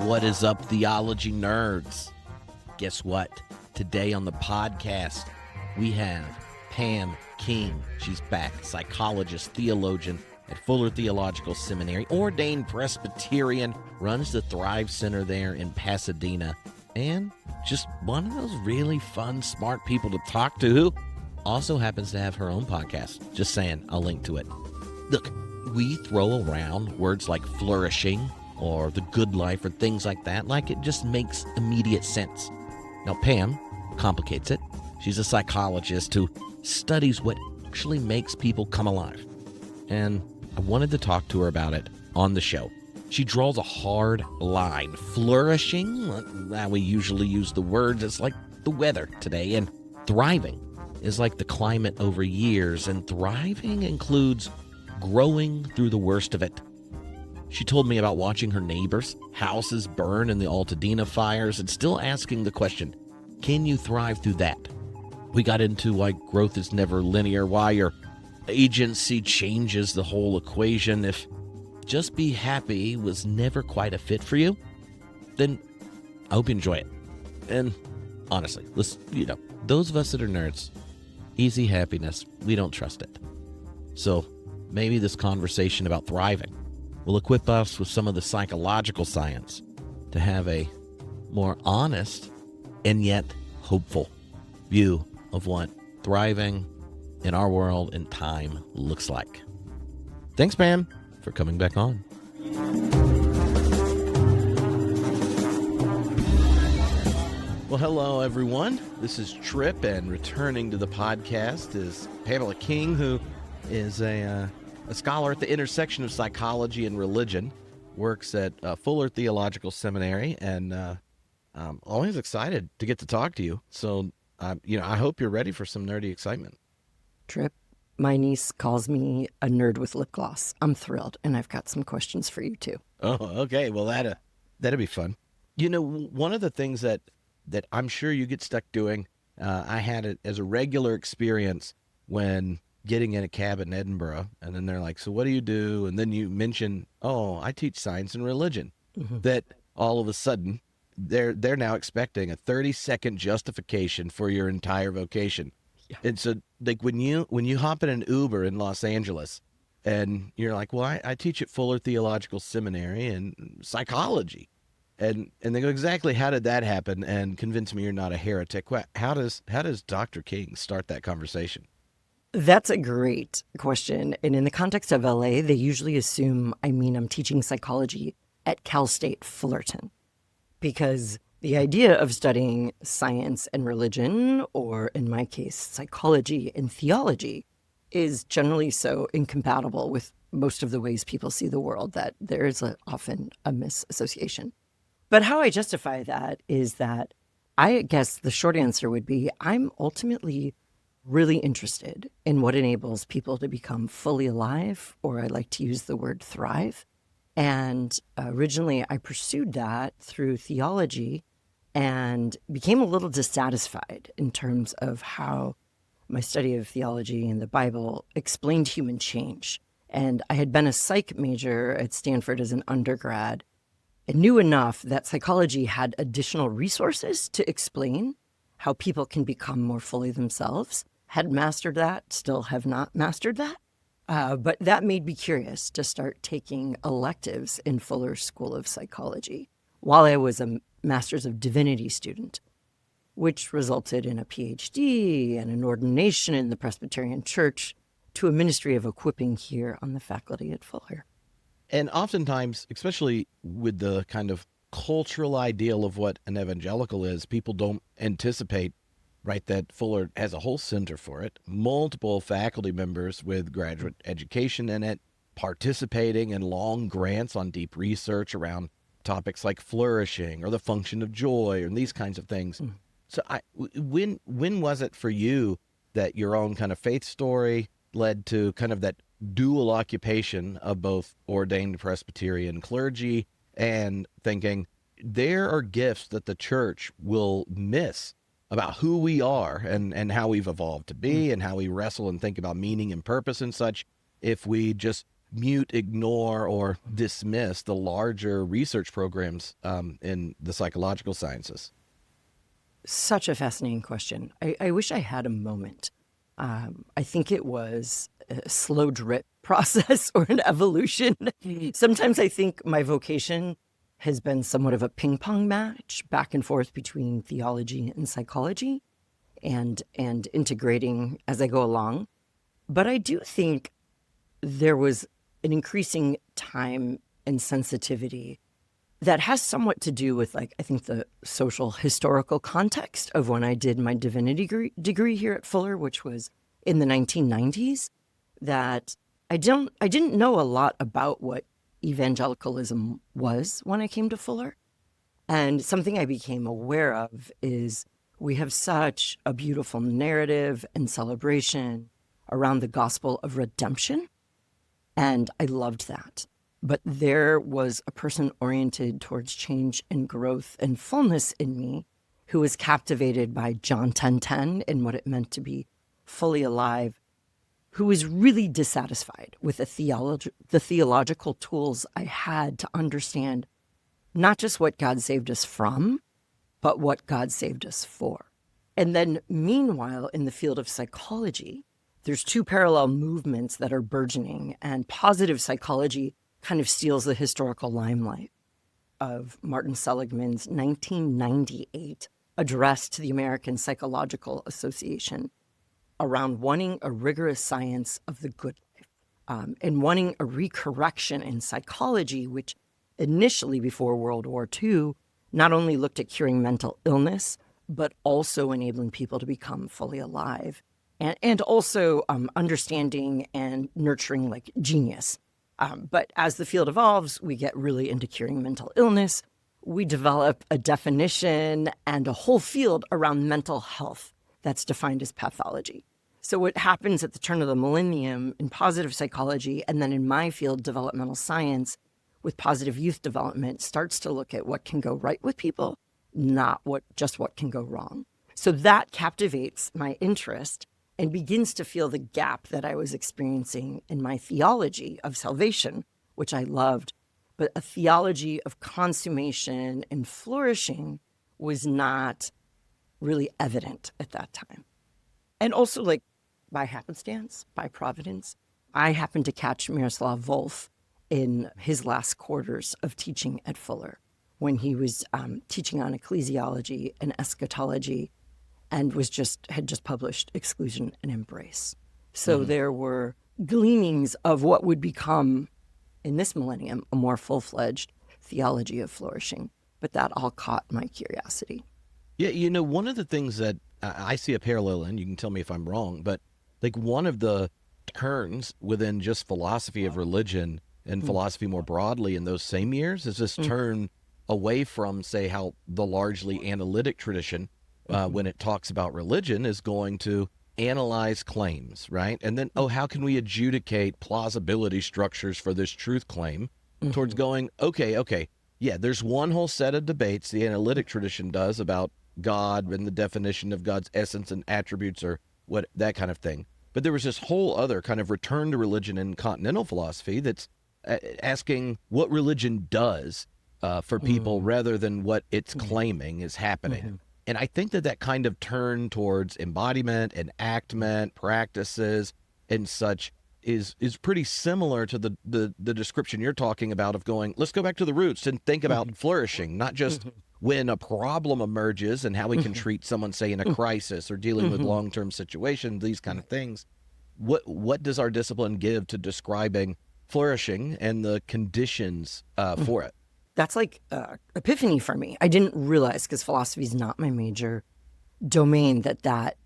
What is up, theology nerds? Guess what? Today on the podcast, we have Pam King. She's back, psychologist, theologian at Fuller Theological Seminary, ordained Presbyterian, runs the Thrive Center there in Pasadena, and just one of those really fun, smart people to talk to who also happens to have her own podcast. Just saying, I'll link to it. Look, we throw around words like flourishing or the good life or things like that, like it just makes immediate sense. Now, Pam complicates it. She's a psychologist who studies what actually makes people come alive. And I wanted to talk to her about it on the show. She draws a hard line. Flourishing, that we usually use the words, it's like the weather today. And thriving is like the climate over years. And thriving includes growing through the worst of it. She told me about watching her neighbors' houses burn in the Altadena fires and still asking the question, can you thrive through that? We got into why growth is never linear, why your agency changes the whole equation. If just be happy was never quite a fit for you, then I hope you enjoy it. And honestly, those of us that are nerds, easy happiness, we don't trust it. So maybe this conversation about thriving will equip us with some of the psychological science to have a more honest and yet hopeful view of what thriving in our world and time looks like. Thanks, Pam, for coming back on. Well, hello, everyone. This is Trip, and returning to the podcast is Pamela King, who is a scholar at the intersection of psychology and religion, works at Fuller Theological Seminary, and I'm always excited to get to talk to you. So, I hope you're ready for some nerdy excitement. Trip, my niece calls me a nerd with lip gloss. I'm thrilled, and I've got some questions for you, too. Oh, okay. Well, that'd be fun. One of the things that I'm sure you get stuck doing, I had it as a regular experience when getting in a cab in Edinburgh, and then they're like, so what do you do? And then you mention, oh, I teach science and religion. Mm-hmm. That all of a sudden, they're now expecting a 30-second justification for your entire vocation. Yeah. And so, like, when you hop in an Uber in Los Angeles, and you're like, well, I teach at Fuller Theological Seminary and psychology. And they go, exactly, how did that happen? And convince me you're not a heretic. How does Dr. King start that conversation? That's a great question. And in the context of LA, they usually assume I'm teaching psychology at Cal State Fullerton, because the idea of studying science and religion, or in my case, psychology and theology, is generally so incompatible with most of the ways people see the world that there is often a misassociation. But how I justify that is that I guess the short answer would be I'm ultimately really interested in what enables people to become fully alive, or I like to use the word thrive. And originally I pursued that through theology and became a little dissatisfied in terms of how my study of theology and the Bible explained human change. And I had been a psych major at Stanford as an undergrad and knew enough that psychology had additional resources to explain how people can become more fully themselves. Had mastered that, still have not mastered that. But that made me curious to start taking electives in Fuller School of Psychology while I was a Master's of Divinity student, which resulted in a PhD and an ordination in the Presbyterian Church to a ministry of equipping here on the faculty at Fuller. And oftentimes, especially with the kind of cultural ideal of what an evangelical is, people don't anticipate, right, that Fuller has a whole center for it, multiple faculty members with graduate education in it, participating in long grants on deep research around topics like flourishing or the function of joy and these kinds of things. Mm. So when was it for you that your own kind of faith story led to kind of that dual occupation of both ordained Presbyterian clergy and thinking there are gifts that the church will miss about who we are and how we've evolved to be and how we wrestle and think about meaning and purpose and such if we just mute, ignore, or dismiss the larger research programs in the psychological sciences? Such a fascinating question. I wish I had a moment. I think it was a slow drip process or an evolution. Sometimes I think my vocation has been somewhat of a ping pong match back and forth between theology and psychology and integrating as I go along. But I do think there was an increasing time and sensitivity that has somewhat to do with, like, I think the social historical context of when I did my divinity degree here at Fuller, which was in the 1990s, that I didn't know a lot about what evangelicalism was when I came to Fuller. And something I became aware of is we have such a beautiful narrative and celebration around the gospel of redemption. And I loved that. But there was a person oriented towards change and growth and fullness in me who was captivated by John 10:10 and what it meant to be fully alive, who was really dissatisfied with the theological tools I had to understand not just what God saved us from, but what God saved us for. And then meanwhile, in the field of psychology, there's two parallel movements that are burgeoning, and positive psychology kind of steals the historical limelight of Martin Seligman's 1998 address to the American Psychological Association around wanting a rigorous science of the good life, and wanting a recorrection in psychology, which initially before World War II not only looked at curing mental illness, but also enabling people to become fully alive, and also understanding and nurturing like genius. But as the field evolves, we get really into curing mental illness. We develop a definition and a whole field around mental health that's defined as pathology. So what happens at the turn of the millennium in positive psychology, and then in my field, developmental science, with positive youth development, starts to look at what can go right with people, not what can go wrong. So that captivates my interest and begins to fill the gap that I was experiencing in my theology of salvation, which I loved. But a theology of consummation and flourishing was not really evident at that time. And also, like, by happenstance, by providence, I happened to catch Miroslav Volf in his last quarters of teaching at Fuller when he was teaching on ecclesiology and eschatology, and had just published Exclusion and Embrace. So there were gleanings of what would become, in this millennium, a more full-fledged theology of flourishing. But that all caught my curiosity. Yeah, one of the things that I see a parallel in, you can tell me if I'm wrong, but like one of the turns within just philosophy of religion and philosophy more broadly in those same years is this turn away from, say, how the largely analytic tradition, when it talks about religion, is going to analyze claims, right? And then, how can we adjudicate plausibility structures for this truth claim towards going, okay, yeah, there's one whole set of debates the analytic tradition does about God and the definition of God's essence and attributes or what, that kind of thing. But there was this whole other kind of return to religion in continental philosophy that's asking what religion does for people rather than what it's claiming is happening. And I think that kind of turn towards embodiment, enactment, practices, and such is pretty similar to the description you're talking about of going, let's go back to the roots and think about flourishing, not just when a problem emerges and how we can treat someone, say, in a crisis or dealing with long-term situations, these kind of things. What does our discipline give to describing flourishing and the conditions for it? That's like epiphany for me. I didn't realize, because philosophy is not my major domain, that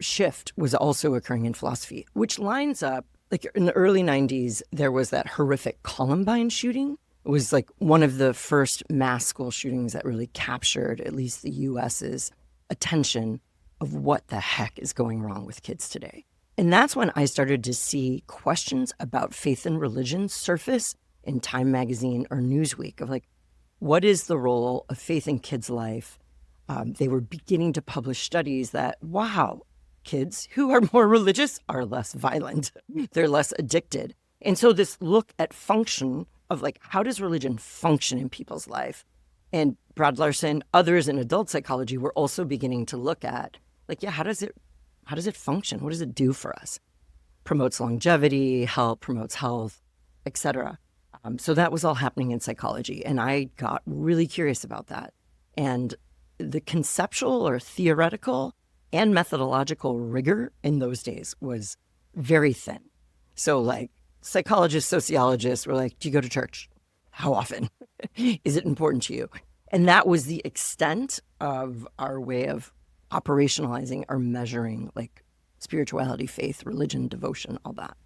shift was also occurring in philosophy, which lines up, like in the early 90s, there was that horrific Columbine shooting. It was like one of the first mass school shootings that really captured at least the US's attention of what the heck is going wrong with kids today. And that's when I started to see questions about faith and religion surface in Time Magazine or Newsweek of like, what is the role of faith in kids' life? They were beginning to publish studies that, wow, kids who are more religious are less violent. They're less addicted. And so this look at function of like, how does religion function in people's life? And Brad Larson, others in adult psychology were also beginning to look at like, yeah, how does it function? What does it do for us? Promotes longevity, promotes health, etc. So that was all happening in psychology. And I got really curious about that. And the conceptual or theoretical and methodological rigor in those days was very thin. So like psychologists, sociologists were like, do you go to church? How often? Is it important to you? And that was the extent of our way of operationalizing or measuring like spirituality, faith, religion, devotion, all that.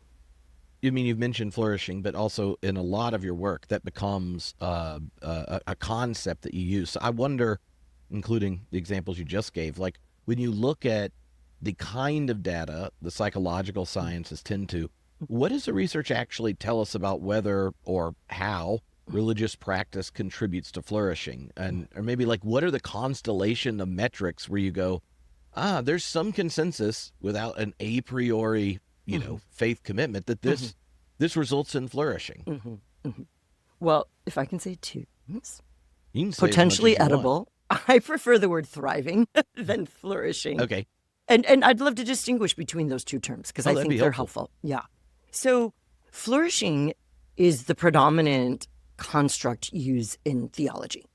You mean, you've mentioned flourishing, but also in a lot of your work that becomes a concept that you use. So I wonder, including the examples you just gave, like when you look at the kind of data the psychological sciences tend to, what does the research actually tell us about whether or how religious practice contributes to flourishing? And or maybe like, what are the constellation of metrics where you go, there's some consensus without an a priori, faith commitment that this results in flourishing? Well, if I can say two things, You can say potentially as much as you edible. I prefer the word thriving than flourishing. Okay. And I'd love to distinguish between those two terms because I think they're helpful. Yeah. So flourishing is the predominant construct used in theology.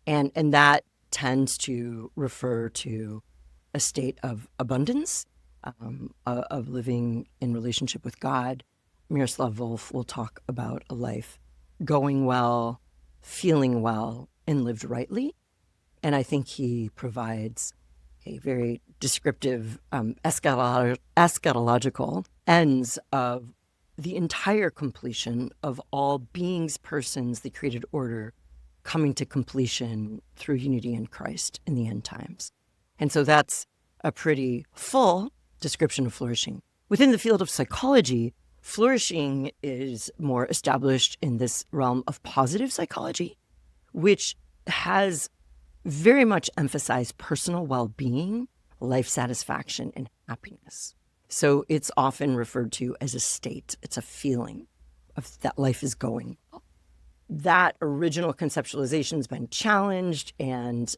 And that tends to refer to a state of abundance, of living in relationship with God. Miroslav Volf will talk about a life going well, feeling well, and lived rightly. And I think he provides a very descriptive eschatological ends of the entire completion of all beings, persons, the created order, coming to completion through unity in Christ in the end times. And so that's a pretty full description of flourishing. Within the field of psychology, flourishing is more established in this realm of positive psychology, which has very much emphasized personal well-being, life satisfaction, and happiness. So it's often referred to as a state. It's a feeling of that life is going well. That original conceptualization has been challenged, and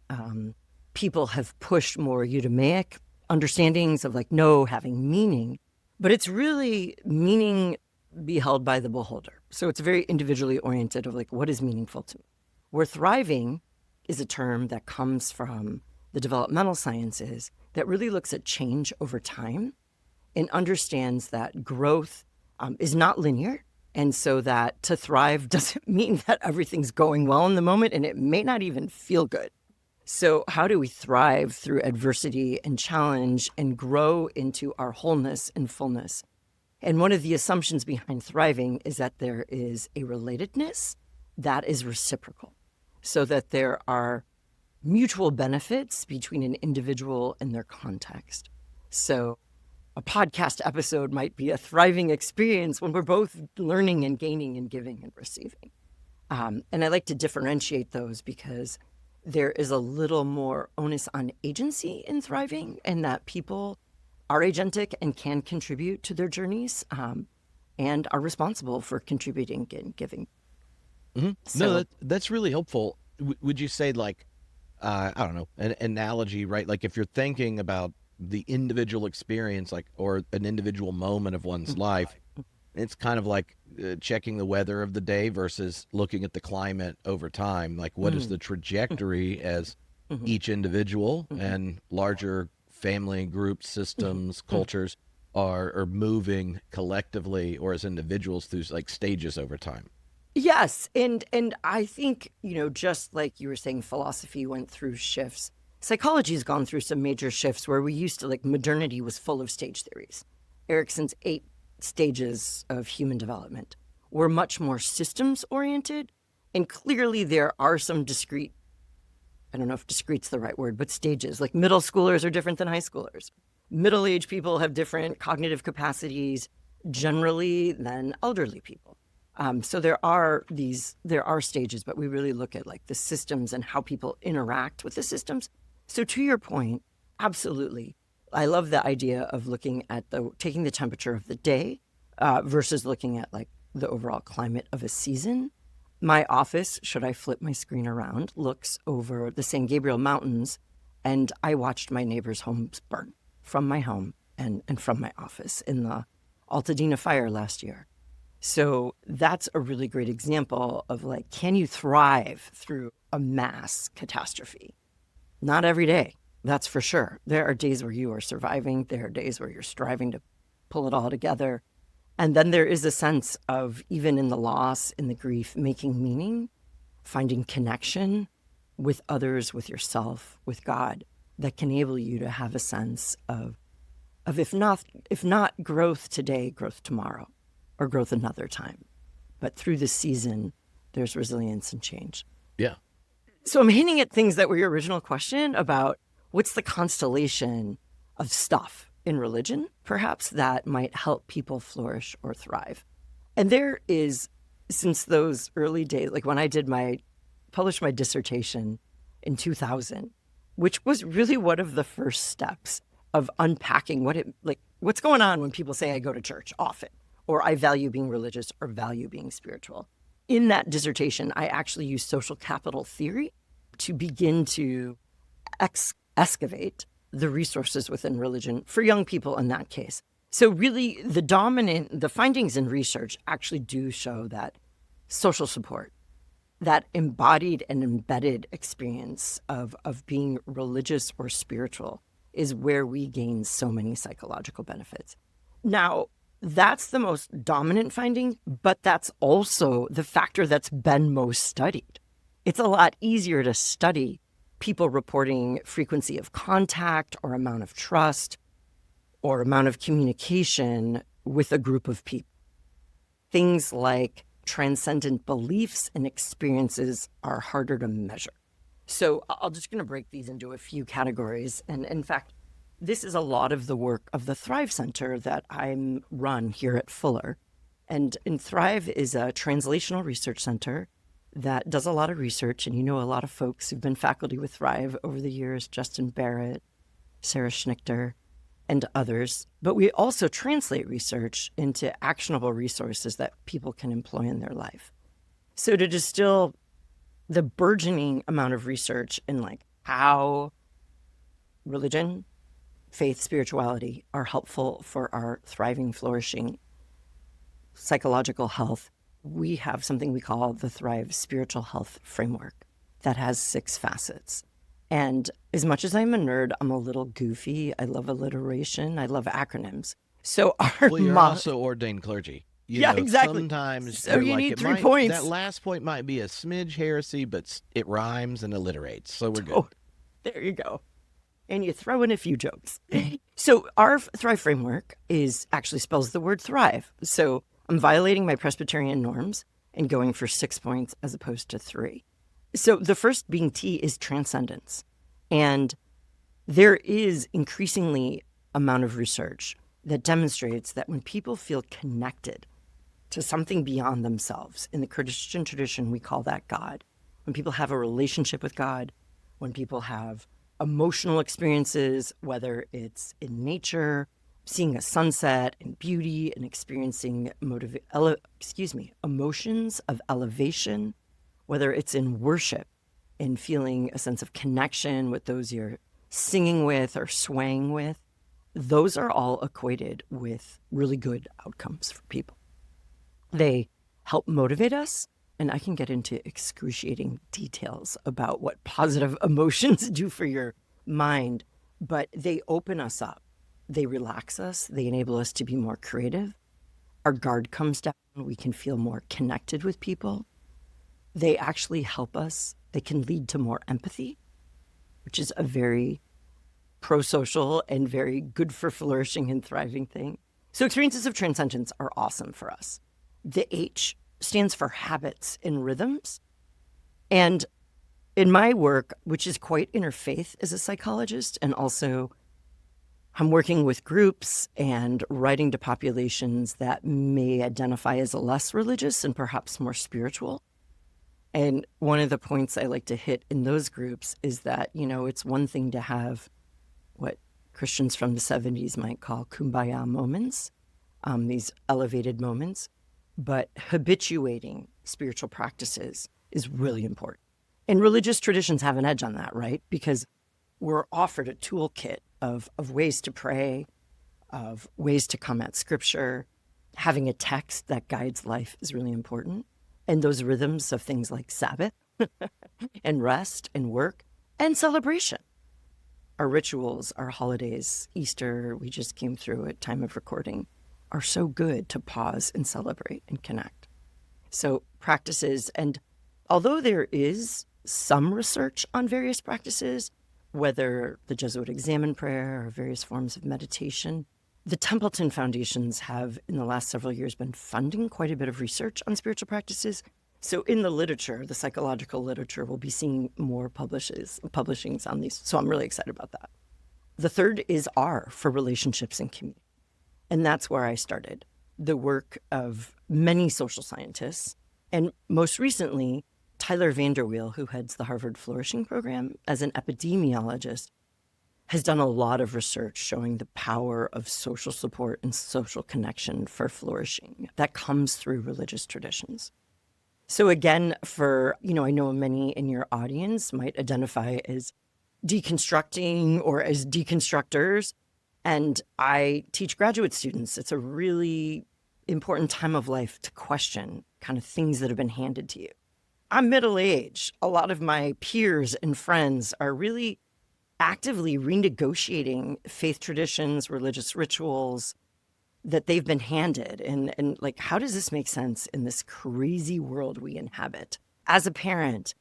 people have pushed more Eudemaic understandings of like, no, having meaning. But it's really meaning beheld by the beholder. So it's very individually oriented of like, what is meaningful to me? Where thriving is a term that comes from the developmental sciences that really looks at change over time and understands that growth is not linear. And so that to thrive doesn't mean that everything's going well in the moment, and it may not even feel good. So how do we thrive through adversity and challenge and grow into our wholeness and fullness? And one of the assumptions behind thriving is that there is a relatedness that is reciprocal, so that there are mutual benefits between an individual and their context. So a podcast episode might be a thriving experience when we're both learning and gaining and giving and receiving. And I like to differentiate those because there is a little more onus on agency in thriving, and that people are agentic and can contribute to their journeys and are responsible for contributing and giving. Mm-hmm. So, No, that's really helpful. Would you say like, I don't know, an analogy, right? Like if you're thinking about the individual experience, like, or an individual moment of one's life, it's kind of like checking the weather of the day versus looking at the climate over time. Like what is the trajectory as each individual and larger family, group systems, cultures are moving collectively or as individuals through like stages over time? yes. And I think, just like you were saying, philosophy went through shifts. Psychology has gone through some major shifts where we used to, like, modernity was full of stage theories. Erickson's 8 stages of human development were much more systems oriented. And clearly there are some discrete, I don't know if discrete's the right word, but stages. Like middle schoolers are different than high schoolers. Middle-aged people have different cognitive capacities generally than elderly people. So there are stages, but we really look at like the systems and how people interact with the systems. So to your point, absolutely. I love the idea of looking at taking the temperature of the day versus looking at like the overall climate of a season. My office, should I flip my screen around, looks over the San Gabriel Mountains, and I watched my neighbors' homes burn from my home and from my office in the Altadena fire last year. So that's a really great example of like, can you thrive through a mass catastrophe? Not every day, that's for sure. There are days where you are surviving. There are days where you're striving to pull it all together. And then there is a sense of, even in the loss, in the grief, making meaning, finding connection with others, with yourself, with God, that can enable you to have a sense of if not growth today, growth tomorrow, or growth another time. But through the season, there's resilience and change. Yeah. So I'm hinting at things that were your original question about what's the constellation of stuff in religion, perhaps, that might help people flourish or thrive. And there is, since those early days, like when I published my dissertation in 2000, which was really one of the first steps of unpacking what's going on when people say I go to church often, or I value being religious or value being spiritual. In that dissertation, I actually used social capital theory to begin to excavate the resources within religion for young people in that case. So really the findings in research actually do show that social support, that embodied and embedded experience of being religious or spiritual, is where we gain so many psychological benefits. Now, that's the most dominant finding, but that's also the factor that's been most studied. It's a lot easier to study people reporting frequency of contact or amount of trust or amount of communication with a group of people. Things like transcendent beliefs and experiences are harder to measure. So I'm just going to break these into a few categories. And in fact, this is a lot of the work of the Thrive Center that I run here at Fuller. And Thrive is a translational research center that does a lot of research. And a a lot of folks who've been faculty with Thrive over the years, Justin Barrett, Sarah Schnichter, and others. But we also translate research into actionable resources that people can employ in their life. So to distill the burgeoning amount of research in like how religion, faith, spirituality are helpful for our thriving, flourishing psychological health, we have something we call the Thrive Spiritual Health Framework that has 6 facets. And as much as I'm a nerd, I'm a little goofy. I love alliteration. I love acronyms. So you're also ordained clergy. Exactly. Sometimes so you need 3 points. That last point might be a smidge heresy, but it rhymes and alliterates, so we're good. Oh, there you go. And you throw in a few jokes. So our Thrive framework actually spells the word thrive. So I'm violating my Presbyterian norms and going for 6 points as opposed to 3. So the first being T is transcendence. And there is increasingly amount of research that demonstrates that when people feel connected to something beyond themselves, in the Christian tradition, we call that God. When people have a relationship with God, when people have emotional experiences, whether it's in nature, seeing a sunset and beauty and experiencing emotions of elevation, whether it's in worship and feeling a sense of connection with those you're singing with or swaying with, those are all equated with really good outcomes for people. They help motivate us, and I can get into excruciating details about what positive emotions do for your mind, but they open us up. They relax us. They enable us to be more creative. Our guard comes down. We can feel more connected with people. They actually help us. They can lead to more empathy, which is a very pro-social and very good for flourishing and thriving thing. So experiences of transcendence are awesome for us. The H stands for habits and rhythms. And in my work, which is quite interfaith as a psychologist, and also I'm working with groups and writing to populations that may identify as less religious and perhaps more spiritual. And one of the points I like to hit in those groups is that, it's one thing to have what Christians from the 70s might call kumbaya moments, these elevated moments. but habituating spiritual practices is really important. And religious traditions have an edge on that, right? Because we're offered a toolkit of ways to pray, of ways to come at scripture. Having a text that guides life is really important. And those rhythms of things like Sabbath and rest and work and celebration. Our rituals, our holidays, Easter, we just came through at time of recording, are so good to pause and celebrate and connect. So practices, and although there is some research on various practices, whether the Jesuit examen prayer or various forms of meditation, the Templeton Foundations have, in the last several years, been funding quite a bit of research on spiritual practices. So in the literature, the psychological literature, we'll be seeing more publishings on these. So I'm really excited about that. The third is R for relationships and community. And that's where I started the work of many social scientists. And most recently, Tyler Vanderweel, who heads the Harvard Flourishing program as an epidemiologist, has done a lot of research showing the power of social support and social connection for flourishing that comes through religious traditions. So again, I know many in your audience might identify as deconstructing or as deconstructors. And I teach graduate students. It's a really important time of life to question kind of things that have been handed to you. I'm middle-aged. A lot of my peers and friends are really actively renegotiating faith traditions, religious rituals that they've been handed. And like, how does this make sense in this crazy world we inhabit? As a parent,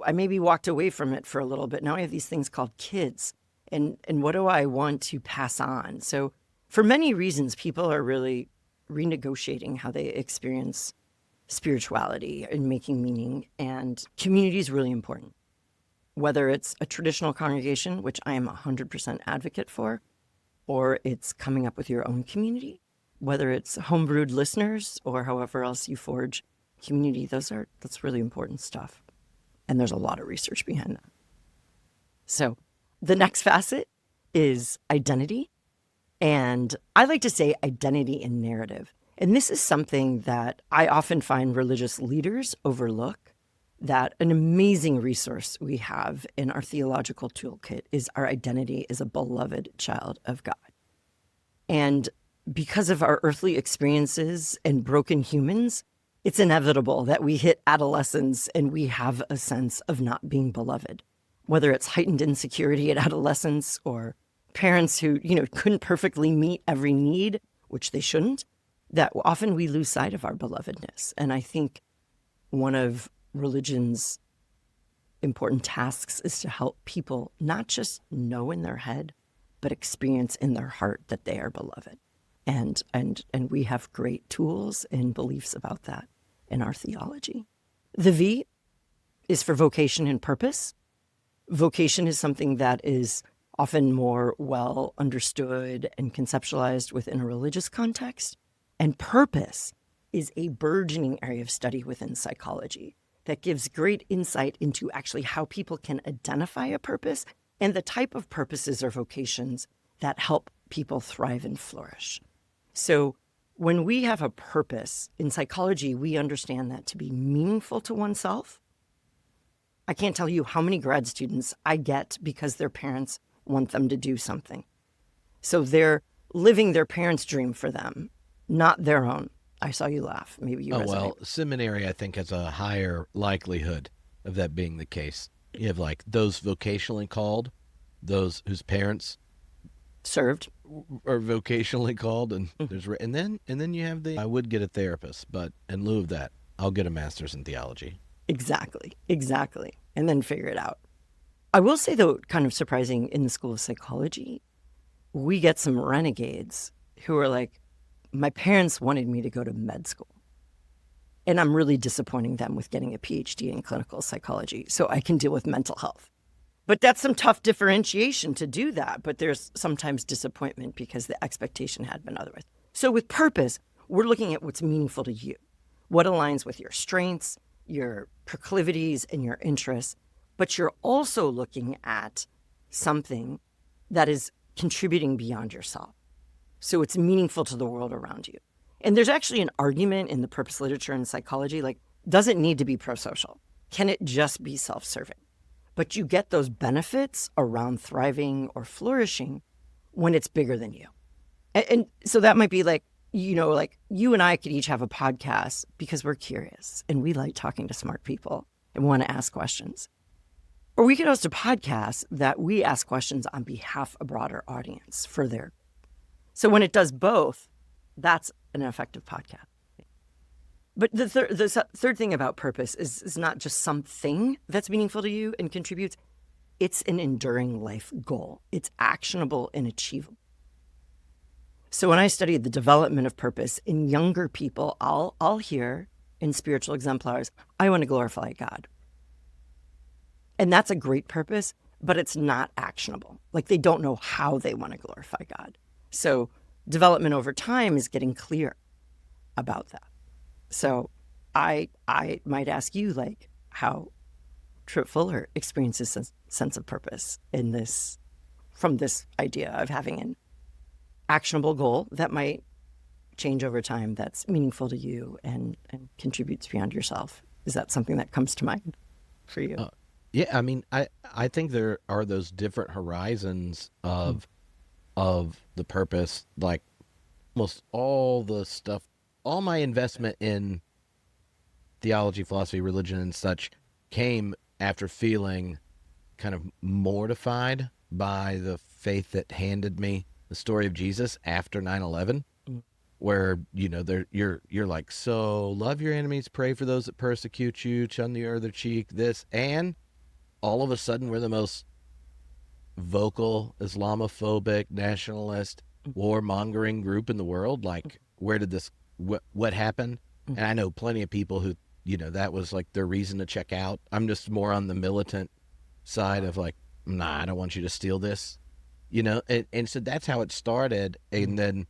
I maybe walked away from it for a little bit. Now I have these things called kids. And what do I want to pass on? So for many reasons, people are really renegotiating how they experience spirituality and making meaning. And community is really important. Whether it's a traditional congregation, which I am 100% advocate for, or it's coming up with your own community, whether it's homebrewed listeners or however else you forge community, that's really important stuff. And there's a lot of research behind that. So the next facet is identity. And I like to say identity and narrative. And this is something that I often find religious leaders overlook. That an amazing resource we have in our theological toolkit is our identity as a beloved child of God. And because of our earthly experiences and broken humans, it's inevitable that we hit adolescence and we have a sense of not being beloved. Whether it's heightened insecurity at adolescence or parents who, couldn't perfectly meet every need, which they shouldn't, that often we lose sight of our belovedness. And I think one of religion's important tasks is to help people not just know in their head, but experience in their heart that they are beloved. And we have great tools and beliefs about that in our theology. The V is for vocation and purpose. Vocation is something that is often more well understood and conceptualized within a religious context. And purpose is a burgeoning area of study within psychology that gives great insight into actually how people can identify a purpose and the type of purposes or vocations that help people thrive and flourish. So when we have a purpose in psychology, we understand that to be meaningful to oneself. I can't tell you how many grad students I get because their parents want them to do something. So they're living their parents' dream for them, not their own. I saw you laugh. Maybe you resonate. Well, seminary, I think, has a higher likelihood of that being the case. You have like those vocationally called, those whose parents served are vocationally called, and then you have I would get a therapist, but in lieu of that, I'll get a master's in theology. Exactly. And then figure it out. I will say, though, kind of surprising, in the School of Psychology, we get some renegades who are like, my parents wanted me to go to med school. And I'm really disappointing them with getting a PhD in clinical psychology so I can deal with mental health. But that's some tough differentiation to do that. But there's sometimes disappointment because the expectation had been otherwise. So with purpose, we're looking at what's meaningful to you, what aligns with your strengths, your proclivities, and your interests. But you're also looking at something that is contributing beyond yourself. So it's meaningful to the world around you. And there's actually an argument in the purpose literature and psychology, like, does it need to be pro-social? Can it just be self-serving? But you get those benefits around thriving or flourishing when it's bigger than you. And so that might be like, like you and I could each have a podcast because we're curious and we like talking to smart people and want to ask questions. Or we could host a podcast that we ask questions on behalf of a broader audience for their. So when it does both, that's an effective podcast. But the third thing about purpose is not just something that's meaningful to you and contributes. It's an enduring life goal. It's actionable and achievable. So when I studied the development of purpose in younger people, I'll hear in spiritual exemplars, I want to glorify God. And that's a great purpose, but it's not actionable. Like they don't know how they want to glorify God. So development over time is getting clear about that. So I might ask you, like, how Tripp Fuller experiences a sense of purpose in this, from this idea of having an actionable goal that might change over time, that's meaningful to you and contributes beyond yourself. Is that something that comes to mind for you? Yeah, I mean, I think there are those different horizons of the purpose. Like almost all the stuff, all my investment in theology, philosophy, religion, and such came after feeling kind of mortified by the faith that handed me the story of Jesus after 9/11, where you're like, so love your enemies, pray for those that persecute you, shun the other cheek, this, and all of a sudden we're the most vocal Islamophobic, nationalist, warmongering group in the world. Like, where did this, what happened? And I know plenty of people who, that was like their reason to check out. I'm just more on the militant side of like, nah, I don't want you to steal this, and so that's how it started. And then,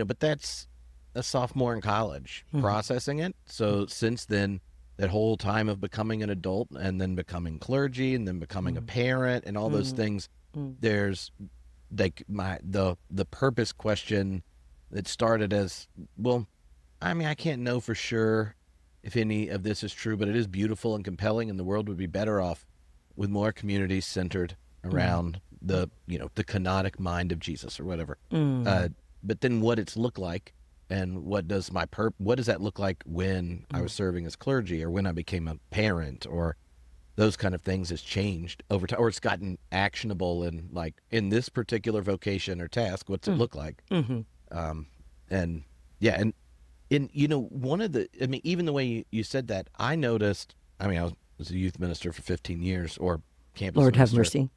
but that's a sophomore in college processing it. So since then, that whole time of becoming an adult and then becoming clergy and then becoming a parent and all those things, there's like the purpose question that started as, well, I mean, I can't know for sure if any of this is true, but it is beautiful and compelling, and the world would be better off with more communities centered around the canonic mind of Jesus or whatever. But then what it's looked like, and what does that look like when I was serving as clergy, or when I became a parent, or those kind of things has changed over time, or it's gotten actionable in, like, in this particular vocation or task, what's it look like? And yeah, and one of the, I mean, even the way you said that, I noticed, I mean, I was a youth minister for 15 years, or campus Lord minister. have mercy.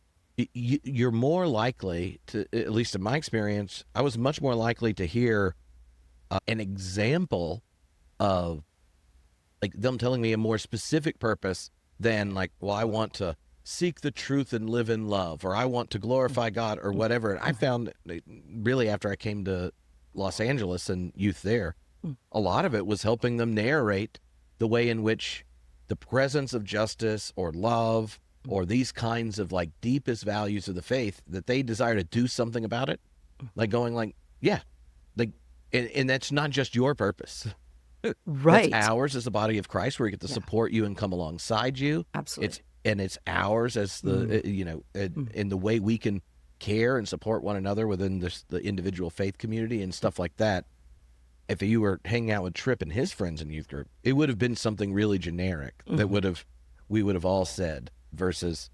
You're more likely to, at least in my experience, I was much more likely to hear an example of, like, them telling me a more specific purpose than, like, well, I want to seek the truth and live in love, or I want to glorify God, or whatever. And I found, really, after I came to Los Angeles and youth there, a lot of it was helping them narrate the way in which the presence of justice or love or these kinds of, like, deepest values of the faith, that they desire to do something about it. Like, going like, yeah, like, and that's not just your purpose. Right. It's ours as the body of Christ, where we get to support you and come alongside you. Absolutely. It's ours as the, in the way we can care and support one another within the individual faith community and stuff like that. If you were hanging out with Tripp and his friends in youth group, it would have been something really generic that we would have all said, versus,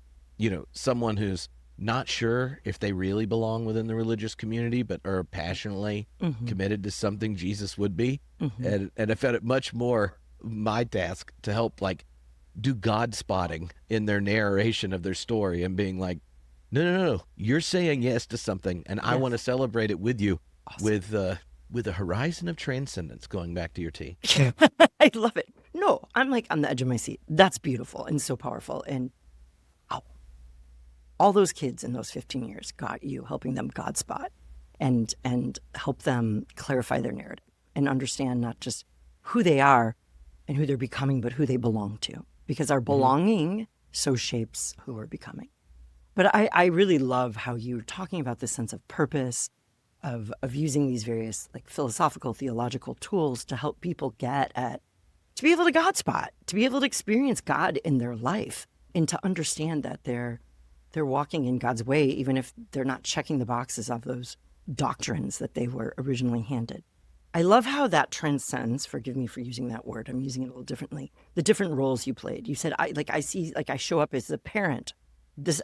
someone who's not sure if they really belong within the religious community, but are passionately committed to something Jesus would be. And I found it much more my task to help, like, do God spotting in their narration of their story, and being like, no, you're saying yes to something, and I want to celebrate it with you. Awesome. With a horizon of transcendence, going back to your tea. I love it. No, I'm like on the edge of my seat. That's beautiful and so powerful. And all those kids in those 15 years got you, helping them God spot and help them clarify their narrative and understand not just who they are and who they're becoming, but who they belong to. Because our belonging so shapes who we're becoming. But I really love how you're talking about this sense of purpose, of using these various like philosophical, theological tools to help people to be able to God spot, to be able to experience God in their life, and to understand that they're walking in God's way, even if they're not checking the boxes of those doctrines that they were originally handed. I love how that transcends, forgive me for using that word, I'm using it a little differently, the different roles you played. You said, I show up as a parent,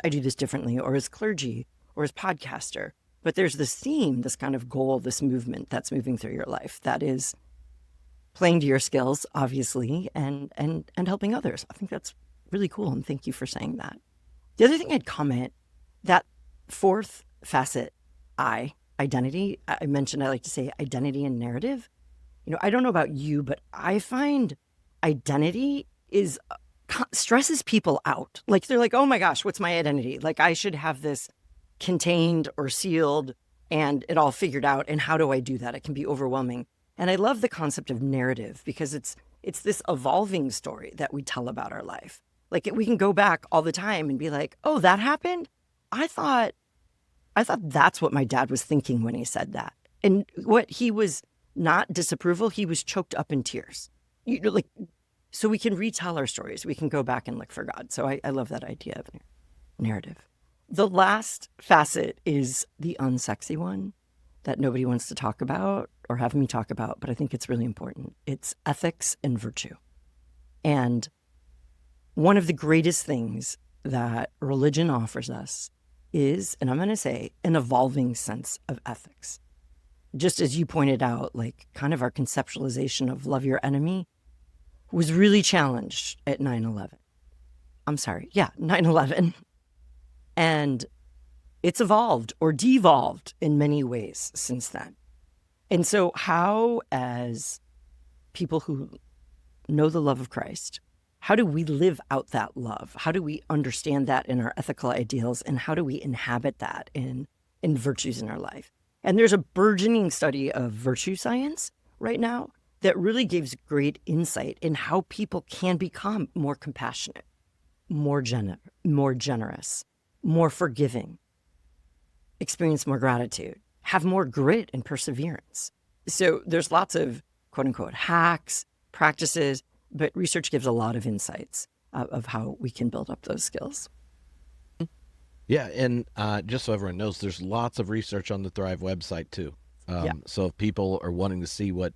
I do this differently, or as clergy, or as podcaster. But there's this theme, this kind of goal, this movement that's moving through your life that is playing to your skills, obviously, and helping others. I think that's really cool, and thank you for saying that. The other thing I'd comment, that fourth facet, identity, I mentioned I like to say identity and narrative. I don't know about you, but I find identity stresses people out. Like they're like, oh my gosh, what's my identity? Like I should have this contained or sealed and it all figured out. And how do I do that? It can be overwhelming. And I love the concept of narrative because it's this evolving story that we tell about our life. Like we can go back all the time and be like, oh, that happened? I thought that's what my dad was thinking when he said that. And what he was not disapproval, he was choked up in tears. So we can retell our stories. We can go back and look for God. So I love that idea of narrative. The last facet is the unsexy one that nobody wants to talk about or have me talk about, but I think it's really important. It's ethics and virtue. And one of the greatest things that religion offers us is, and I'm going to say, an evolving sense of ethics. Just as you pointed out, like kind of our conceptualization of love your enemy was really challenged at 9/11. 9/11. And it's evolved or devolved in many ways since then. And so how, as people who know the love of Christ, how do we live out that love? How do we understand that in our ethical ideals? And how do we inhabit that in virtues in our life? And there's a burgeoning study of virtue science right now that really gives great insight in how people can become more compassionate, more generous, more forgiving, experience more gratitude, have more grit and perseverance. So there's lots of quote unquote hacks, practices, but research gives a lot of insights of how we can build up those skills. Yeah, and just so everyone knows, there's lots of research on the Thrive website too. So if people are wanting to see what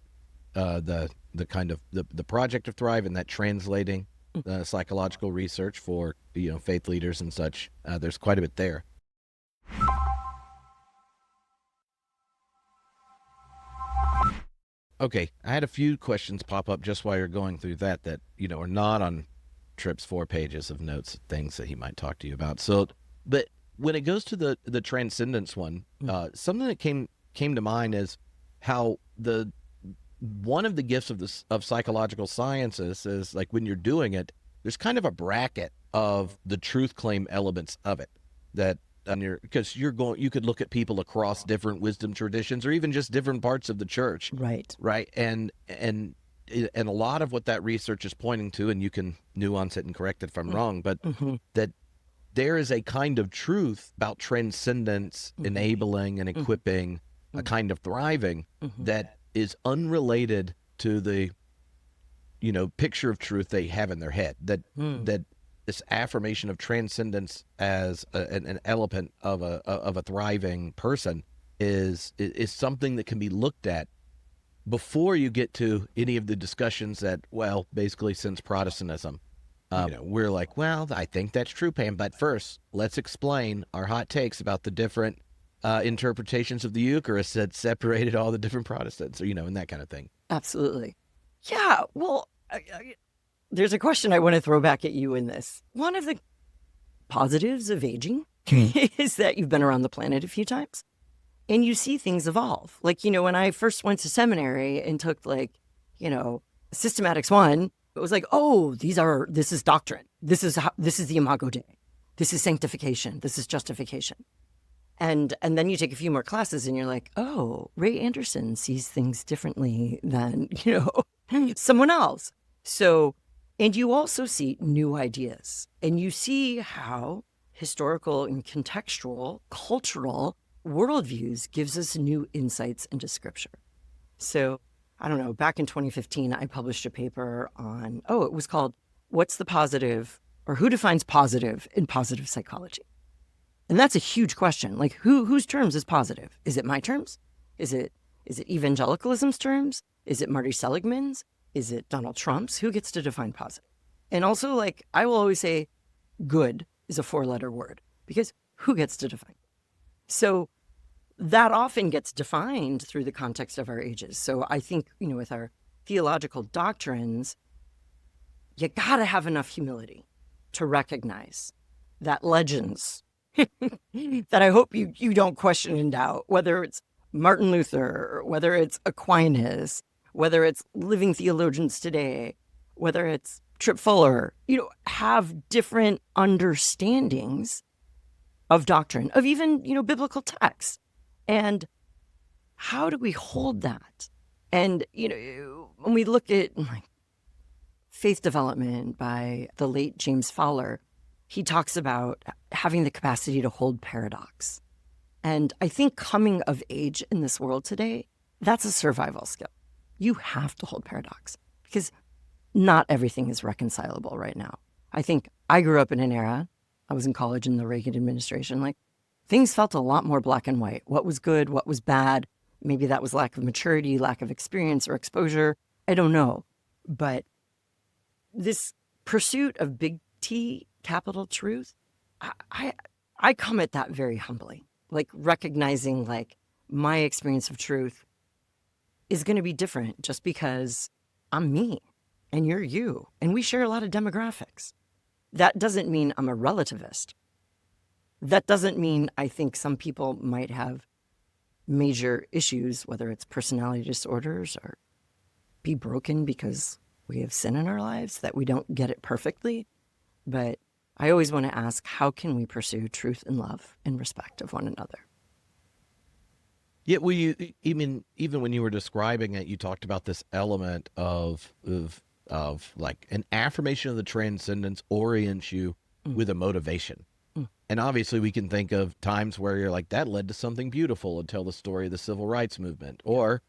the kind of the project of Thrive and that translating psychological research for faith leaders and such, there's quite a bit there. Okay, I had a few questions pop up just while you're going through that are not on Tripp's 4 pages of notes, things that he might talk to you about. So, but when it goes to the transcendence one, something that came to mind is how one of the gifts of psychological sciences is, like, when you're doing it, there's kind of a bracket of the truth claim elements of it that because you could look at people across different wisdom traditions or even just different parts of the church. Right. And a lot of what that research is pointing to, and you can nuance it and correct it if I'm wrong, but that there is a kind of truth about transcendence, enabling and equipping, a kind of thriving that is unrelated to the picture of truth they have in their head, that this affirmation of transcendence as an element of a thriving person is something that can be looked at before you get to any of the discussions that, well, basically since Protestantism, we're like, well, I think that's true, Pam, but first let's explain our hot takes about the different interpretations of the Eucharist that separated all the different Protestants, and that kind of thing. Absolutely. Yeah, well, there's a question I want to throw back at you in this. One of the positives of aging is that you've been around the planet a few times and you see things evolve. Like, when I first went to seminary and took Systematics 1, it was like, oh, this is doctrine. This is the Imago Dei. This is sanctification. This is justification. And then you take a few more classes and you're like, oh, Ray Anderson sees things differently than, someone else. So, and you also see new ideas, and you see how historical and contextual, cultural worldviews gives us new insights into Scripture. So, I don't know, back in 2015, I published a paper on, it was called What's the Positive, or Who Defines Positive in Positive Psychology? And that's a huge question. Like, whose terms is positive? Is it my terms? Is it evangelicalism's terms? Is it Marty Seligman's? Is it Donald Trump's? Who gets to define positive? And also, like, I will always say good is a 4-letter word, because who gets to define? So that often gets defined through the context of our ages. So I think, with our theological doctrines, you got to have enough humility to recognize that legends that I hope you don't question and doubt, whether it's Martin Luther, whether it's Aquinas, whether it's living theologians today, whether it's Trip Fuller, have different understandings of doctrine, of even, biblical texts. And how do we hold that? And, when we look at faith development by the late James Fowler, he talks about having the capacity to hold paradox. And I think coming of age in this world today, that's a survival skill. You have to hold paradox, because not everything is reconcilable right now. I think I grew up in an era, I was in college in the Reagan administration, things felt a lot more black and white. What was good, what was bad? Maybe that was lack of maturity, lack of experience or exposure. I don't know. But this pursuit of big T, capital truth, I come at that very humbly, recognizing my experience of truth is going to be different just because I'm me and you're you, and we share a lot of demographics. That doesn't mean I'm a relativist. That doesn't mean I think some people might have major issues, whether it's personality disorders or be broken because we have sin in our lives, that we don't get it perfectly. But I always want to ask, how can we pursue truth and love and respect of one another? Yeah, well, even when you were describing it, you talked about this element of an affirmation of the transcendence orients you with a motivation. And obviously we can think of times where you're like, that led to something beautiful, and tell the story of the civil rights movement, or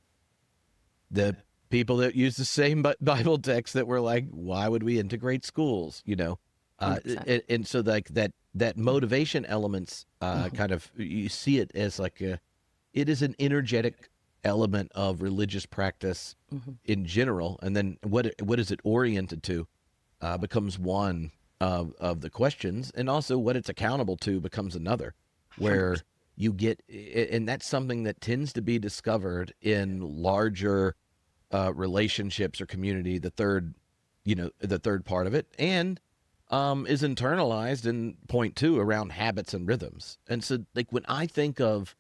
the people that use the same Bible text that were like, why would we integrate schools? And so that motivation elements kind of, you see it as it is an energetic element of religious practice in general. And then what is it oriented to becomes one of the questions, and also what it's accountable to becomes another, where 100%. You get, and that's something that tends to be discovered in larger relationships or community, the third part of it, and is internalized in point 2 around habits and rhythms. And so when I think of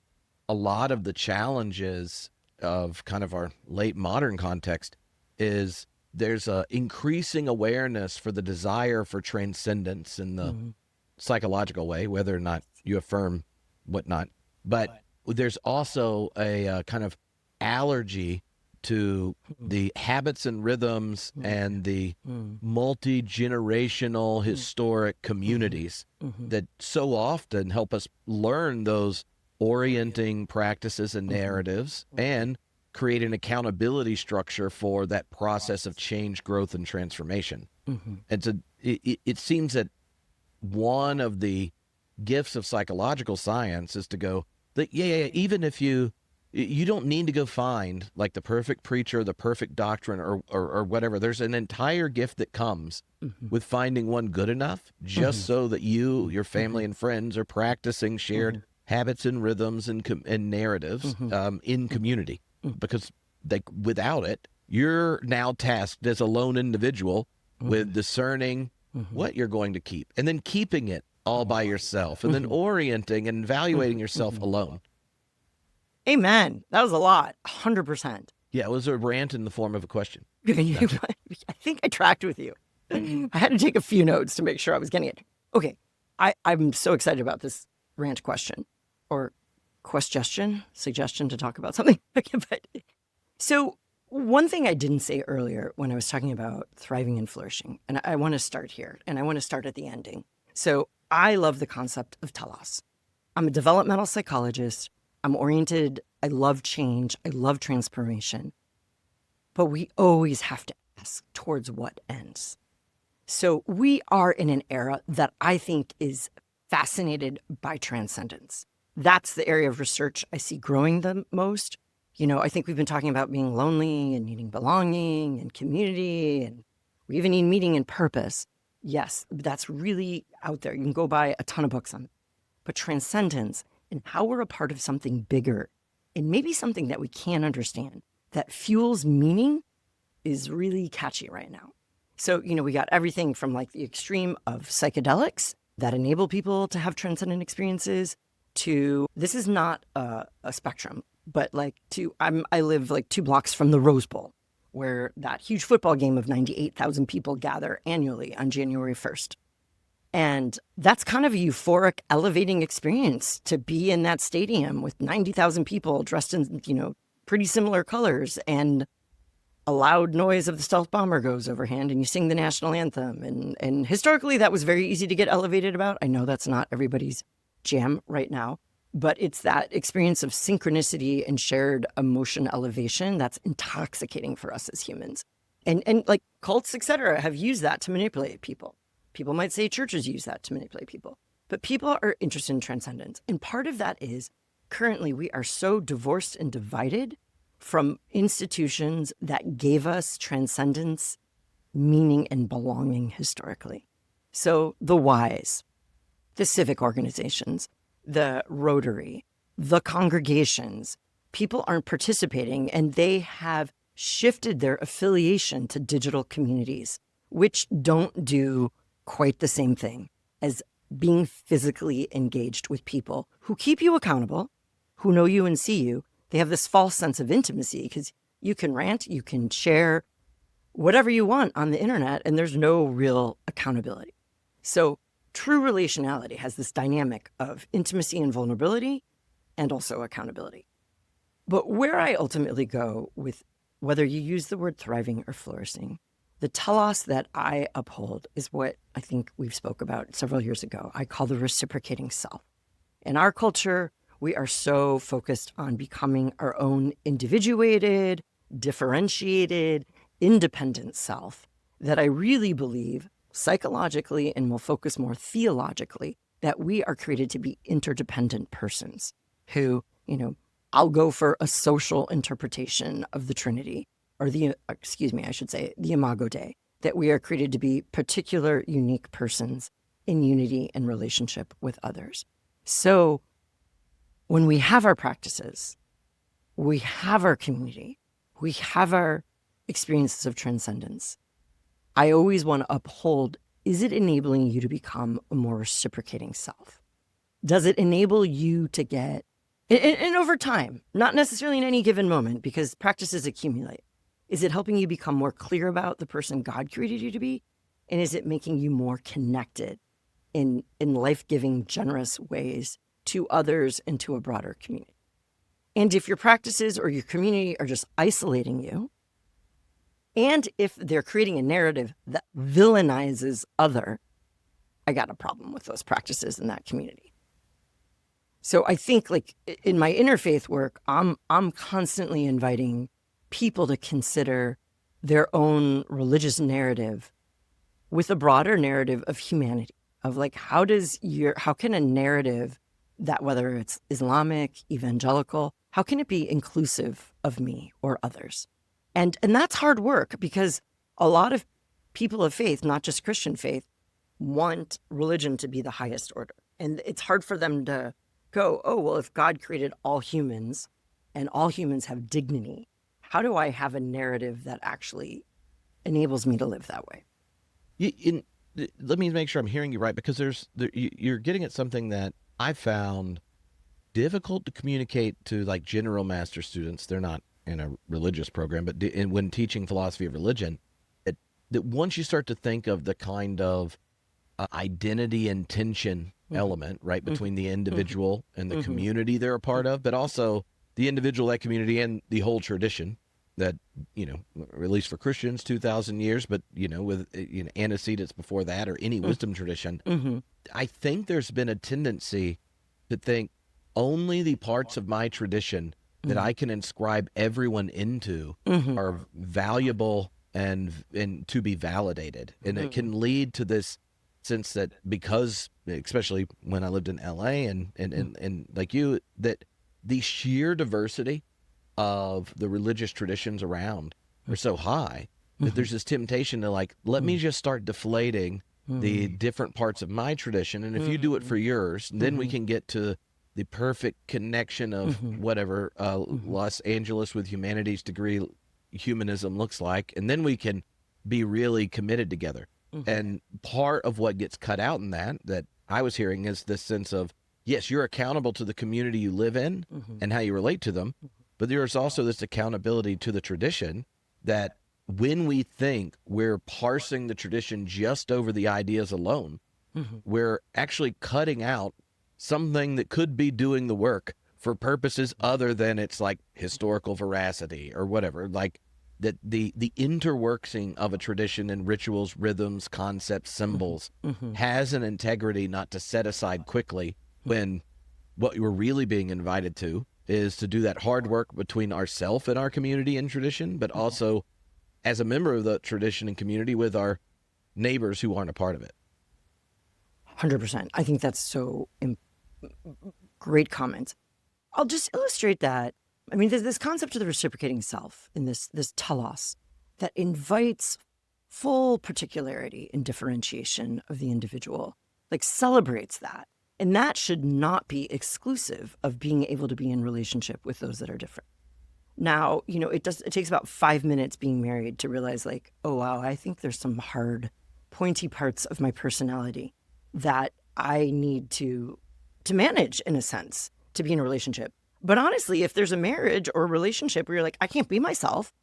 a lot of the challenges of kind of our late modern context, is there's a increasing awareness for the desire for transcendence in the psychological way, whether or not you affirm whatnot. But there's also a kind of allergy to the habits and rhythms and the multi-generational historic communities that so often help us learn those orienting practices and narratives, and create an accountability structure for that process of change, growth, and transformation. And so it seems that one of the gifts of psychological science is to go, even if you don't need to go find the perfect preacher, the perfect doctrine, or whatever. There's an entire gift that comes with finding one good enough, just so that you, your family, and friends are practicing shared habits and rhythms and narratives in community. Because without it, you're now tasked as a lone individual with discerning what you're going to keep, and then keeping it all by yourself, and then orienting and evaluating yourself alone. Amen. That was a lot. 100%. Yeah, it was a rant in the form of a question. I think I tracked with you. I had to take a few notes to make sure I was getting it. Okay. I'm so excited about this rant question, or suggestion to talk about something. So one thing I didn't say earlier when I was talking about thriving and flourishing, and I want to start here, and I want to start at the ending. So I love the concept of telos. I'm a developmental psychologist. I'm oriented. I love change. I love transformation. But we always have to ask towards what ends. So we are in an era that I think is fascinated by transcendence. That's the area of research I see growing the most. I think we've been talking about being lonely and needing belonging and community, and we even need meaning and purpose. Yes, that's really out there. You can go buy a ton of books on it. But transcendence and how we're a part of something bigger and maybe something that we can't understand that fuels meaning is really catchy right now. So, we got everything from like the extreme of psychedelics that enable people to have transcendent experiences to, this is not a spectrum, but I live like 2 blocks from the Rose Bowl, where that huge football game of 98,000 people gather annually on January 1st. And that's kind of a euphoric, elevating experience to be in that stadium with 90,000 people dressed in, pretty similar colors, and a loud noise of the stealth bomber goes overhead and you sing the national anthem. And historically, that was very easy to get elevated about. I know that's not everybody's jam right now, but it's that experience of synchronicity and shared emotion elevation that's intoxicating for us as humans. And like cults, et cetera, have used that to manipulate people. People might say churches use that to manipulate people, but people are interested in transcendence. And part of that is currently we are so divorced and divided from institutions that gave us transcendence, meaning, and belonging historically. So the Y's, the civic organizations, the Rotary, the congregations, people aren't participating, and they have shifted their affiliation to digital communities, which don't do quite the same thing as being physically engaged with people who keep you accountable, who know you and see you. They have this false sense of intimacy because you can rant, you can share whatever you want on the internet, and there's no real accountability. So true relationality has this dynamic of intimacy and vulnerability and also accountability. But where I ultimately go with whether you use the word thriving or flourishing, the telos that I uphold is what I think we've spoke about several years ago. I call the reciprocating self. In our culture, we are so focused on becoming our own individuated, differentiated, independent self that I really believe psychologically, and will focus more theologically, that we are created to be interdependent persons who, I'll go for a social interpretation of the Trinity, or the Imago Dei, that we are created to be particular, unique persons in unity and relationship with others. So when we have our practices, we have our community, we have our experiences of transcendence, I always want to uphold, is it enabling you to become a more reciprocating self? Does it enable you to get, and over time, not necessarily in any given moment, because practices accumulate, is it helping you become more clear about the person God created you to be? And is it making you more connected in life-giving, generous ways to others and to a broader community? And if your practices or your community are just isolating you, and if they're creating a narrative that villainizes other, I got a problem with those practices in that community. So I think, like, in my interfaith work, I'm constantly inviting people to consider their own religious narrative with a broader narrative of humanity, of like, how can a narrative that, whether it's Islamic, evangelical, how can it be inclusive of me or others? And that's hard work, because a lot of people of faith, not just Christian faith, want religion to be the highest order. And it's hard for them to go, oh, well, if God created all humans and all humans have dignity, how do I have a narrative that actually enables me to live that way? Let me make sure I'm hearing you right, because you're getting at something that I found difficult to communicate to like general master students. They're not in a religious program, but when teaching philosophy of religion, that once you start to think of the kind of identity and tension element, right, between the individual and the community they're a part of, but also the individual, that community, and the whole tradition that, at least for Christians, 2,000 years, but, with antecedents before that, or any wisdom tradition, I think there's been a tendency to think, only the parts of my tradition that I can inscribe everyone into are valuable and to be validated. And it can lead to this sense that, because, especially when I lived in LA and like you, that the sheer diversity of the religious traditions around are so high that there's this temptation to, like, let me just start deflating the different parts of my tradition. And if you do it for yours, then we can get to the perfect connection of whatever Los Angeles with humanities degree humanism looks like. And then we can be really committed together. And part of what gets cut out in that I was hearing is this sense of, yes, you're accountable to the community you live in and how you relate to them. But there's also this accountability to the tradition, that when we think we're parsing the tradition just over the ideas alone, we're actually cutting out something that could be doing the work for purposes other than its, like, historical veracity or whatever. Like, that the interworking of a tradition and rituals, rhythms, concepts, symbols has an integrity not to set aside quickly, when what you're really being invited to is to do that hard work between ourself and our community and tradition, but also as a member of the tradition and community with our neighbors who aren't a part of it. 100%. I think that's so great comment. I'll just illustrate that. I mean, there's this concept of the reciprocating self in this telos that invites full particularity and differentiation of the individual, like celebrates that. And that should not be exclusive of being able to be in relationship with those that are different. Now, it takes about 5 minutes being married to realize, like, oh, wow, I think there's some hard, pointy parts of my personality that I need to manage, in a sense, to be in a relationship. But honestly, if there's a marriage or a relationship where you're like, I can't be myself,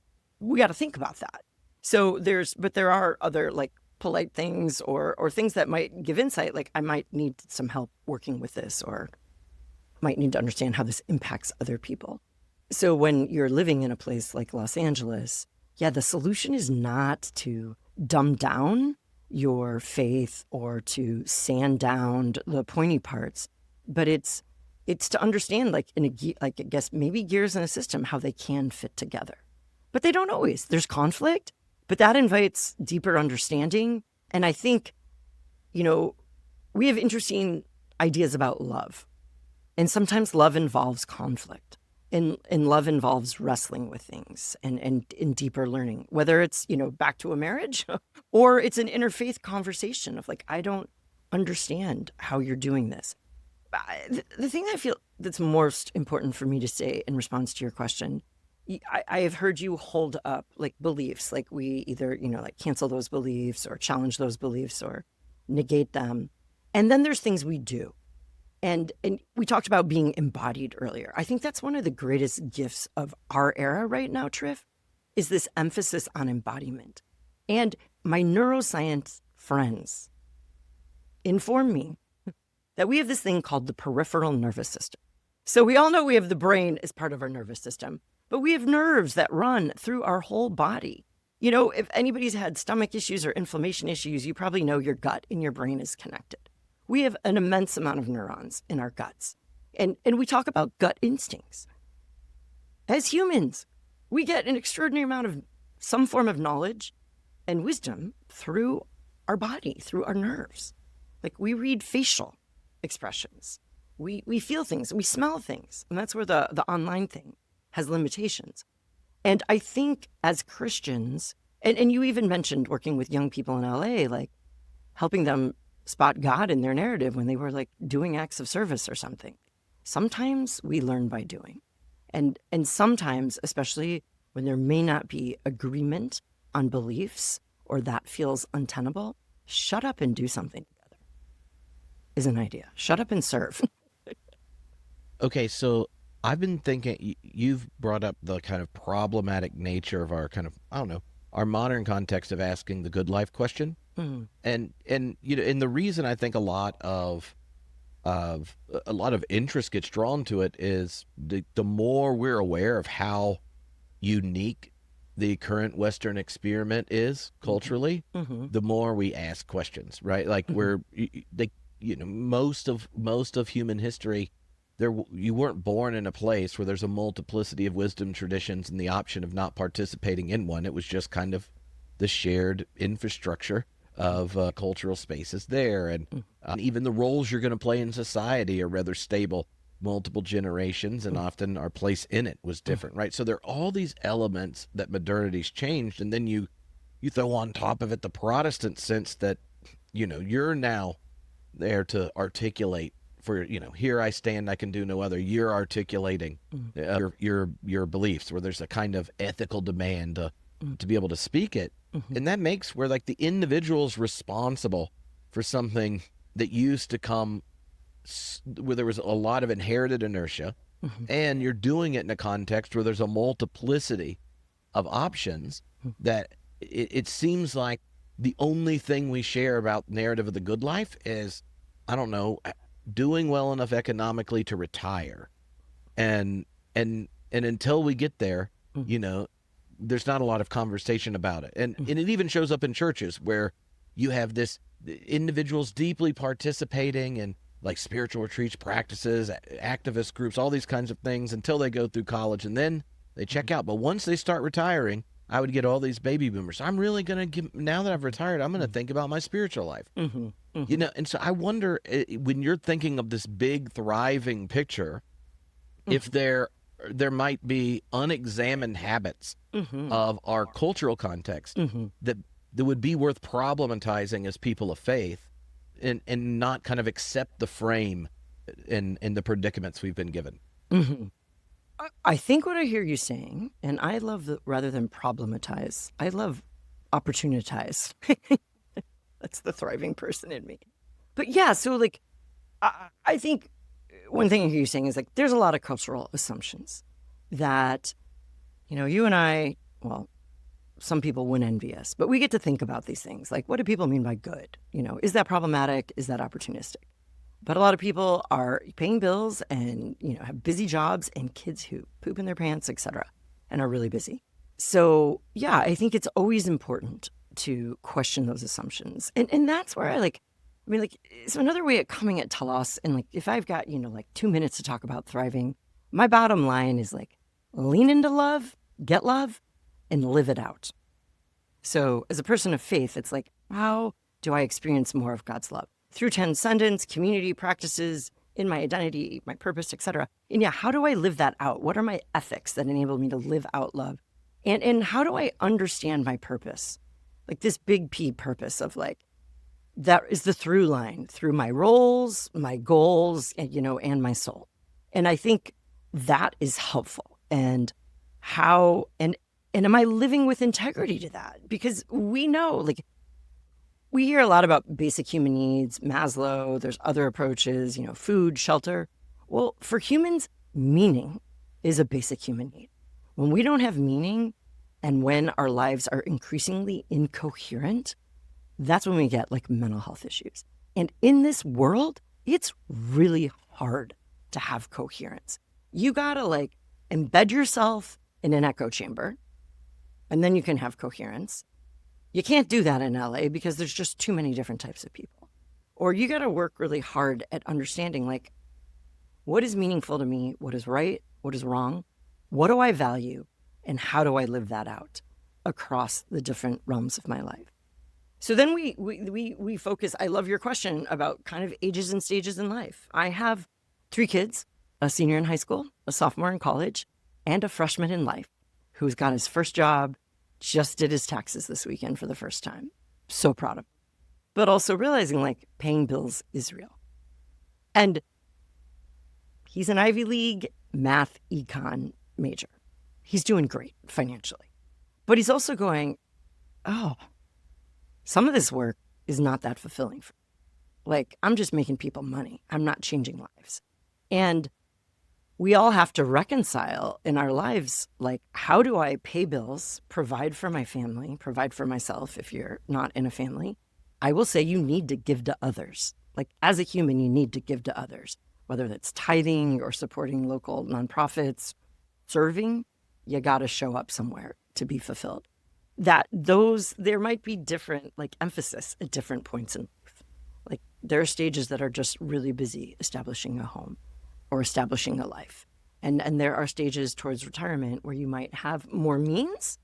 we got to think about that. So there are other, like, polite things or things that might give insight. Like, I might need some help working with this, or might need to understand how this impacts other people. So when you're living in a place like Los Angeles, the solution is not to dumb down your faith or to sand down the pointy parts, but it's to understand, like, I guess maybe gears in a system, how they can fit together. But they don't always. There's conflict, but that invites deeper understanding. And I think, we have interesting ideas about love. And sometimes love involves conflict. And love involves wrestling with things and in deeper learning, whether it's, back to a marriage or it's an interfaith conversation of, like, I don't understand how you're doing this. The thing I feel that's most important for me to say in response to your question, I have heard you hold up, like, beliefs, like we either, like, cancel those beliefs or challenge those beliefs or negate them. And then there's things we do. And we talked about being embodied earlier. I think that's one of the greatest gifts of our era right now, Triff, is this emphasis on embodiment. And my neuroscience friends inform me that we have this thing called the peripheral nervous system. So we all know we have the brain as part of our nervous system, but we have nerves that run through our whole body. If anybody's had stomach issues or inflammation issues, you probably know your gut and your brain is connected. We have an immense amount of neurons in our guts. And we talk about gut instincts. As humans, we get an extraordinary amount of some form of knowledge and wisdom through our body, through our nerves. Like, we read facial expressions. We feel things, we smell things. And that's where the online thing has limitations. And I think as Christians, and you even mentioned working with young people in LA, like helping them spot God in their narrative when they were, like, doing acts of service or something. Sometimes we learn by doing. And sometimes, especially when there may not be agreement on beliefs or that feels untenable, shut up and do something together is an idea. Shut up and serve. Okay, so I've been thinking, you've brought up the kind of problematic nature of our kind of, I don't know, our modern context of asking the good life question. And the reason I think a lot of interest gets drawn to it is the more we're aware of how unique the current Western experiment is culturally, the more we ask questions, right? Like, most of human history you weren't born in a place where there's a multiplicity of wisdom traditions and the option of not participating in one. It was just kind of the shared infrastructure of cultural spaces there, and even the roles you're going to play in society are rather stable, multiple generations, and often our place in it was different, right? So there are all these elements that modernity's changed, and then you throw on top of it the Protestant sense that, you're now there to articulate for, here I stand, I can do no other. You're articulating your beliefs, where there's a kind of ethical demand to be able to speak it. And that makes where like the individual's responsible for something that used to come where there was a lot of inherited inertia, and you're doing it in a context where there's a multiplicity of options that it seems like the only thing we share about narrative of the good life is, I don't know, doing well enough economically to retire. And until we get there, there's not a lot of conversation about it. And it even shows up in churches where you have this individuals deeply participating in like spiritual retreats, practices, activist groups, all these kinds of things until they go through college, and then they check out. But once they start retiring, I would get all these baby boomers. I'm really going to give, now that I've retired, I'm going to think about my spiritual life. And so I wonder, when you're thinking of this big thriving picture, if there might be unexamined habits of our cultural context that would be worth problematizing as people of faith, and not kind of accept the frame in the predicaments we've been given. I think what I hear you saying, and I love rather than problematize, I love opportunitize. That's the thriving person in me. But yeah, so like, I think one thing I hear you saying is like, there's a lot of cultural assumptions that, you and I, well, some people wouldn't envy us, but we get to think about these things. Like, what do people mean by good? Is that problematic? Is that opportunistic? But a lot of people are paying bills and, have busy jobs and kids who poop in their pants, etc., and are really busy. So yeah, I think it's always important to question those assumptions. And that's where so another way of coming at telos, and like, if I've got, 2 minutes to talk about thriving, my bottom line is like, lean into love, get love, and live it out. So as a person of faith, it's like, how do I experience more of God's love? Through transcendence, community practices, in my identity, my purpose, etc. And yeah, how do I live that out? What are my ethics that enable me to live out love? And how do I understand my purpose? Like this big P purpose of like, that is the through line through my roles, my goals, and my soul. And I think that is helpful. And how, and am I living with integrity to that? Because we know, like, we hear a lot about basic human needs, Maslow, there's other approaches, food, shelter. Well, for humans, meaning is a basic human need. When we don't have meaning and when our lives are increasingly incoherent, that's when we get like mental health issues. And in this world, it's really hard to have coherence. You gotta like embed yourself in an echo chamber, and then you can have coherence. You can't do that in LA because there's just too many different types of people. Or you got to work really hard at understanding like, what is meaningful to me? What is right? What is wrong? What do I value? And how do I live that out across the different realms of my life? So then we focus. I love your question about kind of ages and stages in life. I have 3 kids, a senior in high school, a sophomore in college, and a freshman in life who's got his first job, just did his taxes this weekend for the first time. So proud of him. But also realizing like paying bills is real. And he's an Ivy League math econ major. He's doing great financially. But he's also going, oh, some of this work is not that fulfilling for me. Like, I'm just making people money. I'm not changing lives. And we all have to reconcile in our lives, like, how do I pay bills, provide for my family, provide for myself if you're not in a family? I will say you need to give to others. Like, as a human, you need to give to others, whether that's tithing or supporting local nonprofits, serving, you got to show up somewhere to be fulfilled. There might be different, like, emphasis at different points in life. Like, there are stages that are just really busy establishing a home, or establishing a life. And there are stages towards retirement where you might have more means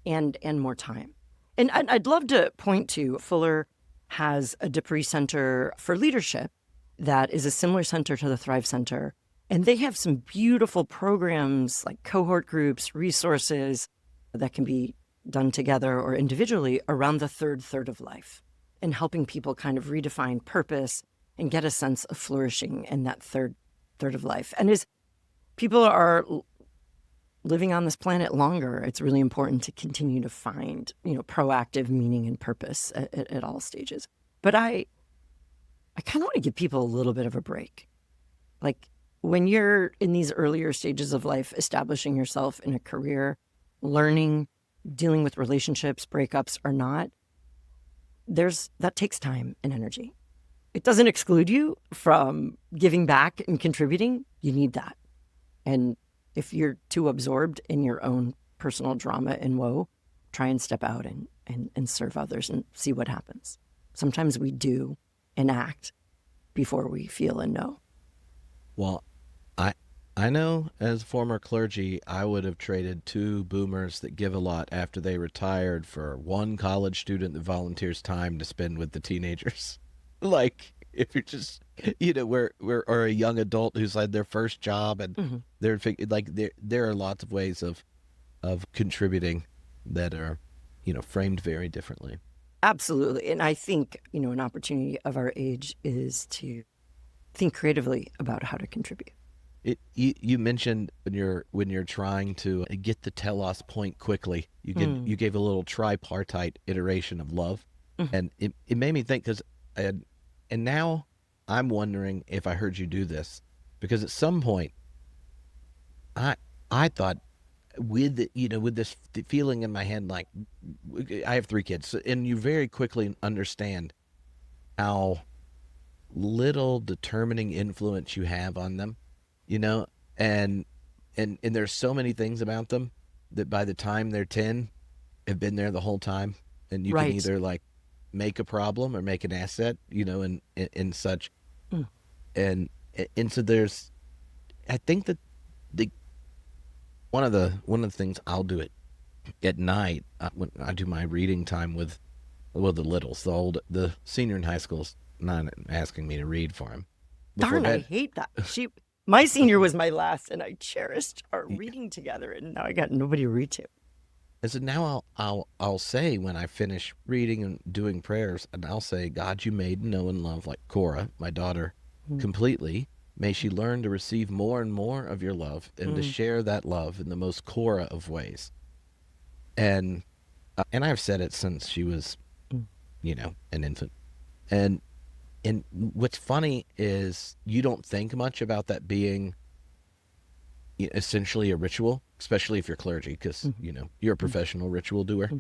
and more time. And I'd love to point to Fuller has a Dupree Center for Leadership that is a similar center to the Thrive Center. And they have some beautiful programs like cohort groups, resources that can be done together or individually around the third of life and helping people kind of redefine purpose and get a sense of flourishing in that third of life. And as people are living on this planet longer, it's really important to continue to find, proactive meaning and purpose at all stages. But I kind of want to give people a little bit of a break. Like when you're in these earlier stages of life, establishing yourself in a career, learning, dealing with relationships, breakups or not, that takes time and energy. It doesn't exclude you from giving back and contributing. You need that. And if you're too absorbed in your own personal drama and woe, try and step out and serve others and see what happens. Sometimes we do and act before we feel and know. Well, I know as former clergy, I would have traded two boomers that give a lot after they retired for one college student that volunteers time to spend with the teenagers. Like if you're just, or a young adult who's had their first job and they're like, there are lots of ways of contributing that are, framed very differently. Absolutely. And I think, an opportunity of our age is to think creatively about how to contribute. You mentioned when you're trying to get the telos point quickly, you gave a little tripartite iteration of love, and it made me think and now I'm wondering if I heard you do this, because at some point I thought with this feeling in my head, like I have 3 kids, and you very quickly understand how little determining influence you have on them. And there's so many things about them that by the time they're 10 have been there the whole time, and you can either like make a problem or make an asset, and such. And so there's, I think that one of the things I'll do it at night when I do my reading time with the littles, the senior in high school's not asking me to read for him. Darn, I hate that. My senior was my last, and I cherished our reading together, and now I got nobody to read to. And so now I'll say when I finish reading and doing prayers, and I'll say, God, you made, know, and love like Khora, my daughter, completely. May she learn to receive more and more of your love and to share that love in the most Khora of ways. And I've said it since she was, an infant. And what's funny is you don't think much about that being essentially a ritual, especially if you're clergy, because, you're a professional ritual doer.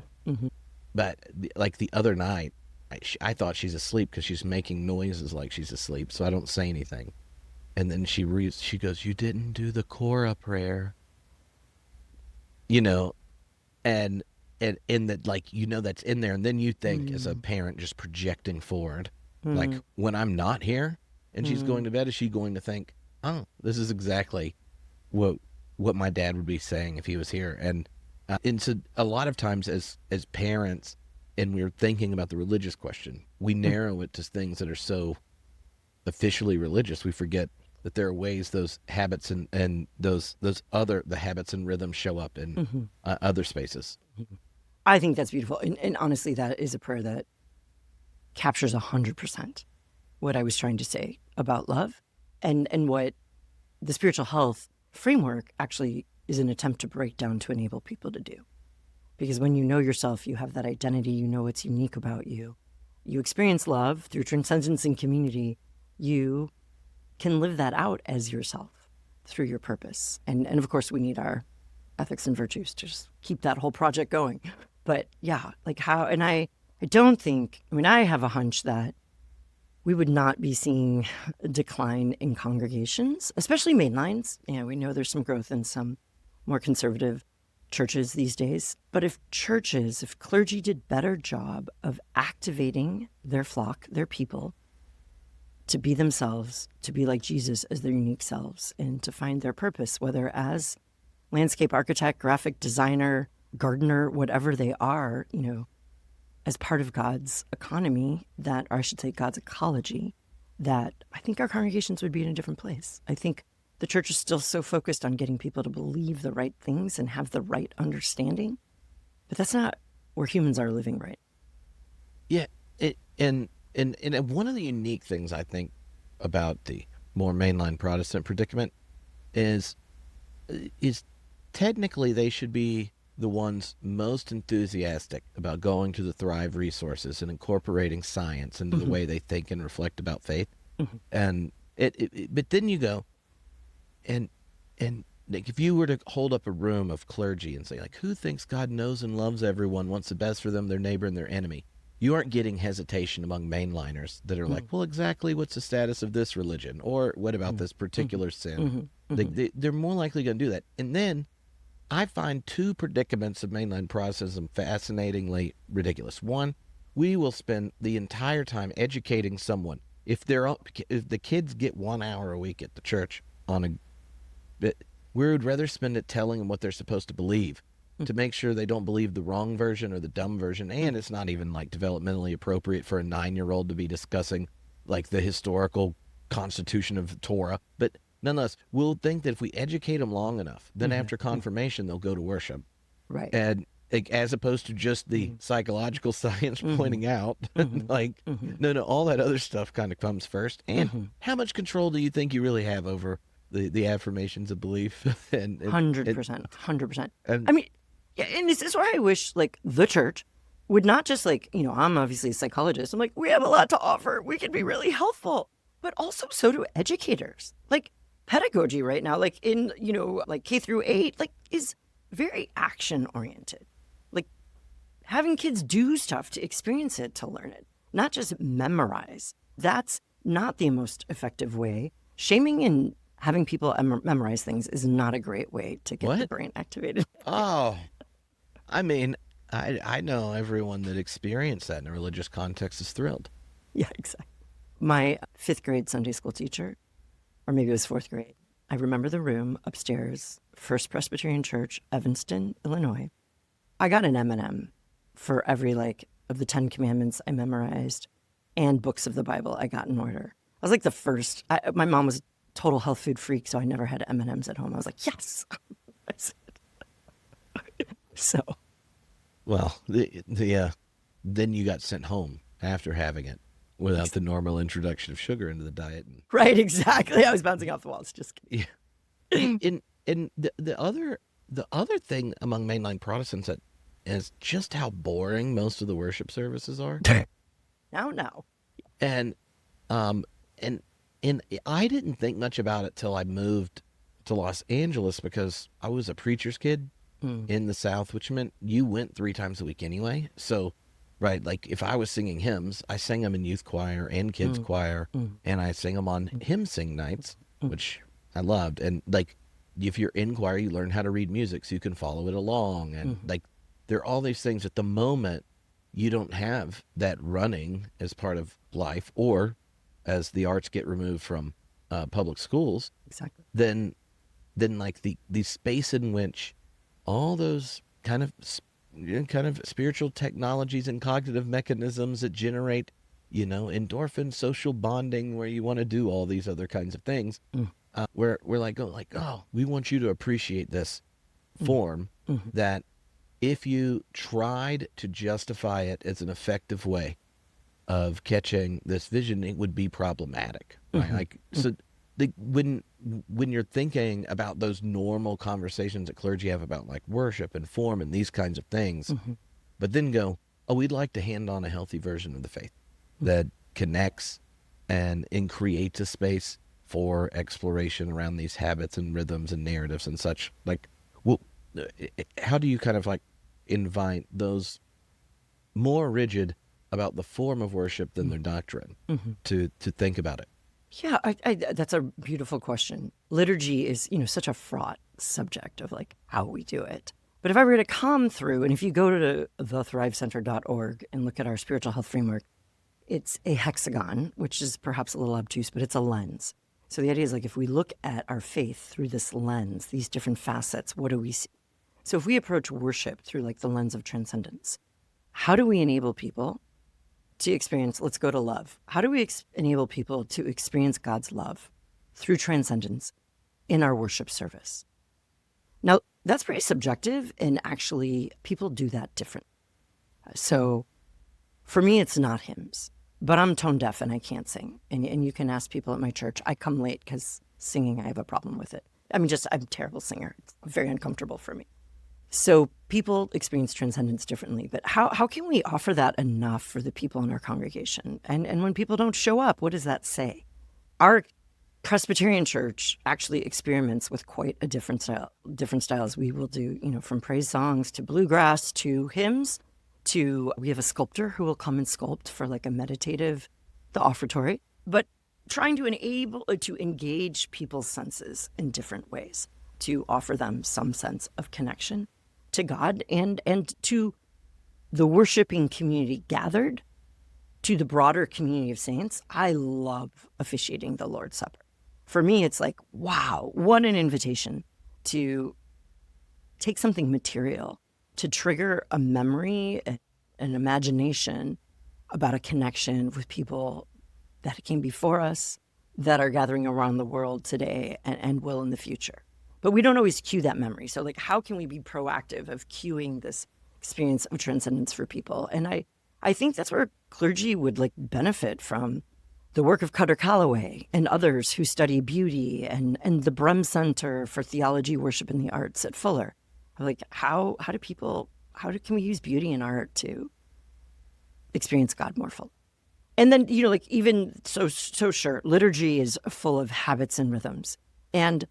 But like the other night, I thought she's asleep because she's making noises like she's asleep, so I don't say anything. And then she goes, you didn't do the Khora prayer. And that, like, that's in there. And then you think as a parent just projecting forward, like when I'm not here and she's going to bed, is she going to think, oh, this is exactly what my dad would be saying if he was here? And so a lot of times as parents, and we're thinking about the religious question, we narrow it to things that are so officially religious. We forget that there are ways those habits and the habits and rhythms show up in other spaces. I think that's beautiful. And honestly, that is a prayer that captures 100% what I was trying to say about love and what the spiritual health framework actually is an attempt to break down to enable people to do. Because when you know yourself, you have that identity, you know what's unique about you. You experience love through transcendence and community. You can live that out as yourself through your purpose. And of course, we need our ethics and virtues to just keep that whole project going. But yeah, like how, and I don't think, I have a hunch that we would not be seeing a decline in congregations, especially mainlines. We know there's some growth in some more conservative churches these days. But if clergy did better job of activating their flock, their people, to be themselves, to be like Jesus as their unique selves, and to find their purpose, whether as landscape architect, graphic designer, gardener, whatever they are, as part of God's economy, or I should say God's ecology, that I think our congregations would be in a different place. I think the church is still so focused on getting people to believe the right things and have the right understanding, but that's not where humans are living right. Yeah, and one of the unique things I think about the more mainline Protestant predicament is technically they should be the ones most enthusiastic about going to the Thrive resources and incorporating science into the way they think and reflect about faith. And but then you go, and like if you were to hold up a room of clergy and say, like, who thinks God knows and loves everyone, wants the best for them, their neighbor and their enemy, you aren't getting hesitation among mainliners that are like, well, exactly what's the status of this religion, or what about this particular sin? They're more likely going to do that. And then I find two predicaments of mainline Protestantism fascinatingly ridiculous. One, we will spend the entire time educating someone. If the kids get 1 hour a week at the church we would rather spend it telling them what they're supposed to believe, to make sure they don't believe the wrong version or the dumb version. And it's not even like developmentally appropriate for a 9-year-old to be discussing like the historical constitution of Torah. But nonetheless, we'll think that if we educate them long enough, then after confirmation, they'll go to worship. Right. And as opposed to just the psychological science pointing out, no, all that other stuff kind of comes first. And how much control do you think you really have over the affirmations of belief? 100%. I mean, yeah, and this is why I wish, like, the church would not just, like, I'm obviously a psychologist. I'm like, we have a lot to offer. We can be really helpful. But also so do educators. Like, pedagogy right now, like in, like K through 8, like is very action oriented. Like having kids do stuff to experience it, to learn it, not just memorize. That's not the most effective way. Shaming and having people memorize things is not a great way to get the brain activated. Oh, I mean, I know everyone that experienced that in a religious context is thrilled. Yeah, exactly. My 5th grade Sunday school teacher, or maybe it was 4th grade, I remember the room upstairs, First Presbyterian Church, Evanston, Illinois. I got an M&M for every, of the 10 Commandments I memorized and books of the Bible I got in order. I was like the first. My mom was a total health food freak, so I never had M&Ms at home. I was like, yes! So. Well, then you got sent home after having it without the normal introduction of sugar into the diet. Right, exactly. I was bouncing off the walls. Just kidding. Yeah. And the other thing among mainline Protestants that is just how boring most of the worship services are. No. And I didn't think much about it till I moved to Los Angeles, because I was a preacher's kid in the South, which meant you went 3 times a week anyway. So, right, like if I was singing hymns, I sang them in youth choir and kids choir, and I sang them on hymn sing nights, which I loved. And like, if you're in choir, you learn how to read music so you can follow it along. And like, there are all these things. At the moment, you don't have that running as part of life, or as the arts get removed from public schools. Exactly. Then like the space in which all those kind of spiritual technologies and cognitive mechanisms that generate, endorphin, social bonding, where you want to do all these other kinds of things, where we're like, we want you to appreciate this form that if you tried to justify it as an effective way of catching this vision, it would be problematic. Right? So when you're thinking about those normal conversations that clergy have about like worship and form and these kinds of things, but then go, we'd like to hand on a healthy version of the faith that connects and creates a space for exploration around these habits and rhythms and narratives and such. Like, well, how do you kind of like invite those more rigid about the form of worship than their doctrine to think about it? Yeah, that's a beautiful question. Liturgy is, such a fraught subject of like how we do it. But if I were to come through, and if you go to thethrivecenter.org and look at our spiritual health framework, It's a hexagon, which is perhaps a little obtuse, but it's a lens. So the idea is like if we look at our faith through this lens, these different facets, what do we see? So if we approach worship through like the lens of transcendence, how do we enable people to experience, let's go to love. How do we enable people to experience God's love through transcendence in our worship service? Now, that's pretty subjective, and actually people do that different. So for me, it's not hymns, but I'm tone deaf and I can't sing. And you can ask people at my church. I come late because singing, I have a problem with it. I mean, I'm a terrible singer. It's very uncomfortable for me. So people experience transcendence differently, but how can we offer that enough for the people in our congregation? And when people don't show up, what does that say? Our Presbyterian church actually experiments with quite a different style. Different styles. We will do, from praise songs to bluegrass to hymns to, we have a sculptor who will come and sculpt for like a meditative, the offertory, but trying to engage people's senses in different ways to offer them some sense of connection to God and to the worshiping community gathered, to the broader community of saints. I love officiating the Lord's Supper. For me, it's like, wow, what an invitation to take something material, to trigger a memory, an imagination about a connection with people that came before us, that are gathering around the world today and will in the future. But we don't always cue that memory. So like, how can we be proactive of cueing this experience of transcendence for people? And I think that's where clergy would like benefit from the work of Cutter Calloway and others who study beauty and the Brem Center for Theology, Worship, and the Arts at Fuller. Like, how can we use beauty and art to experience God more fully? And then, like even so sure, liturgy is full of habits and rhythms. And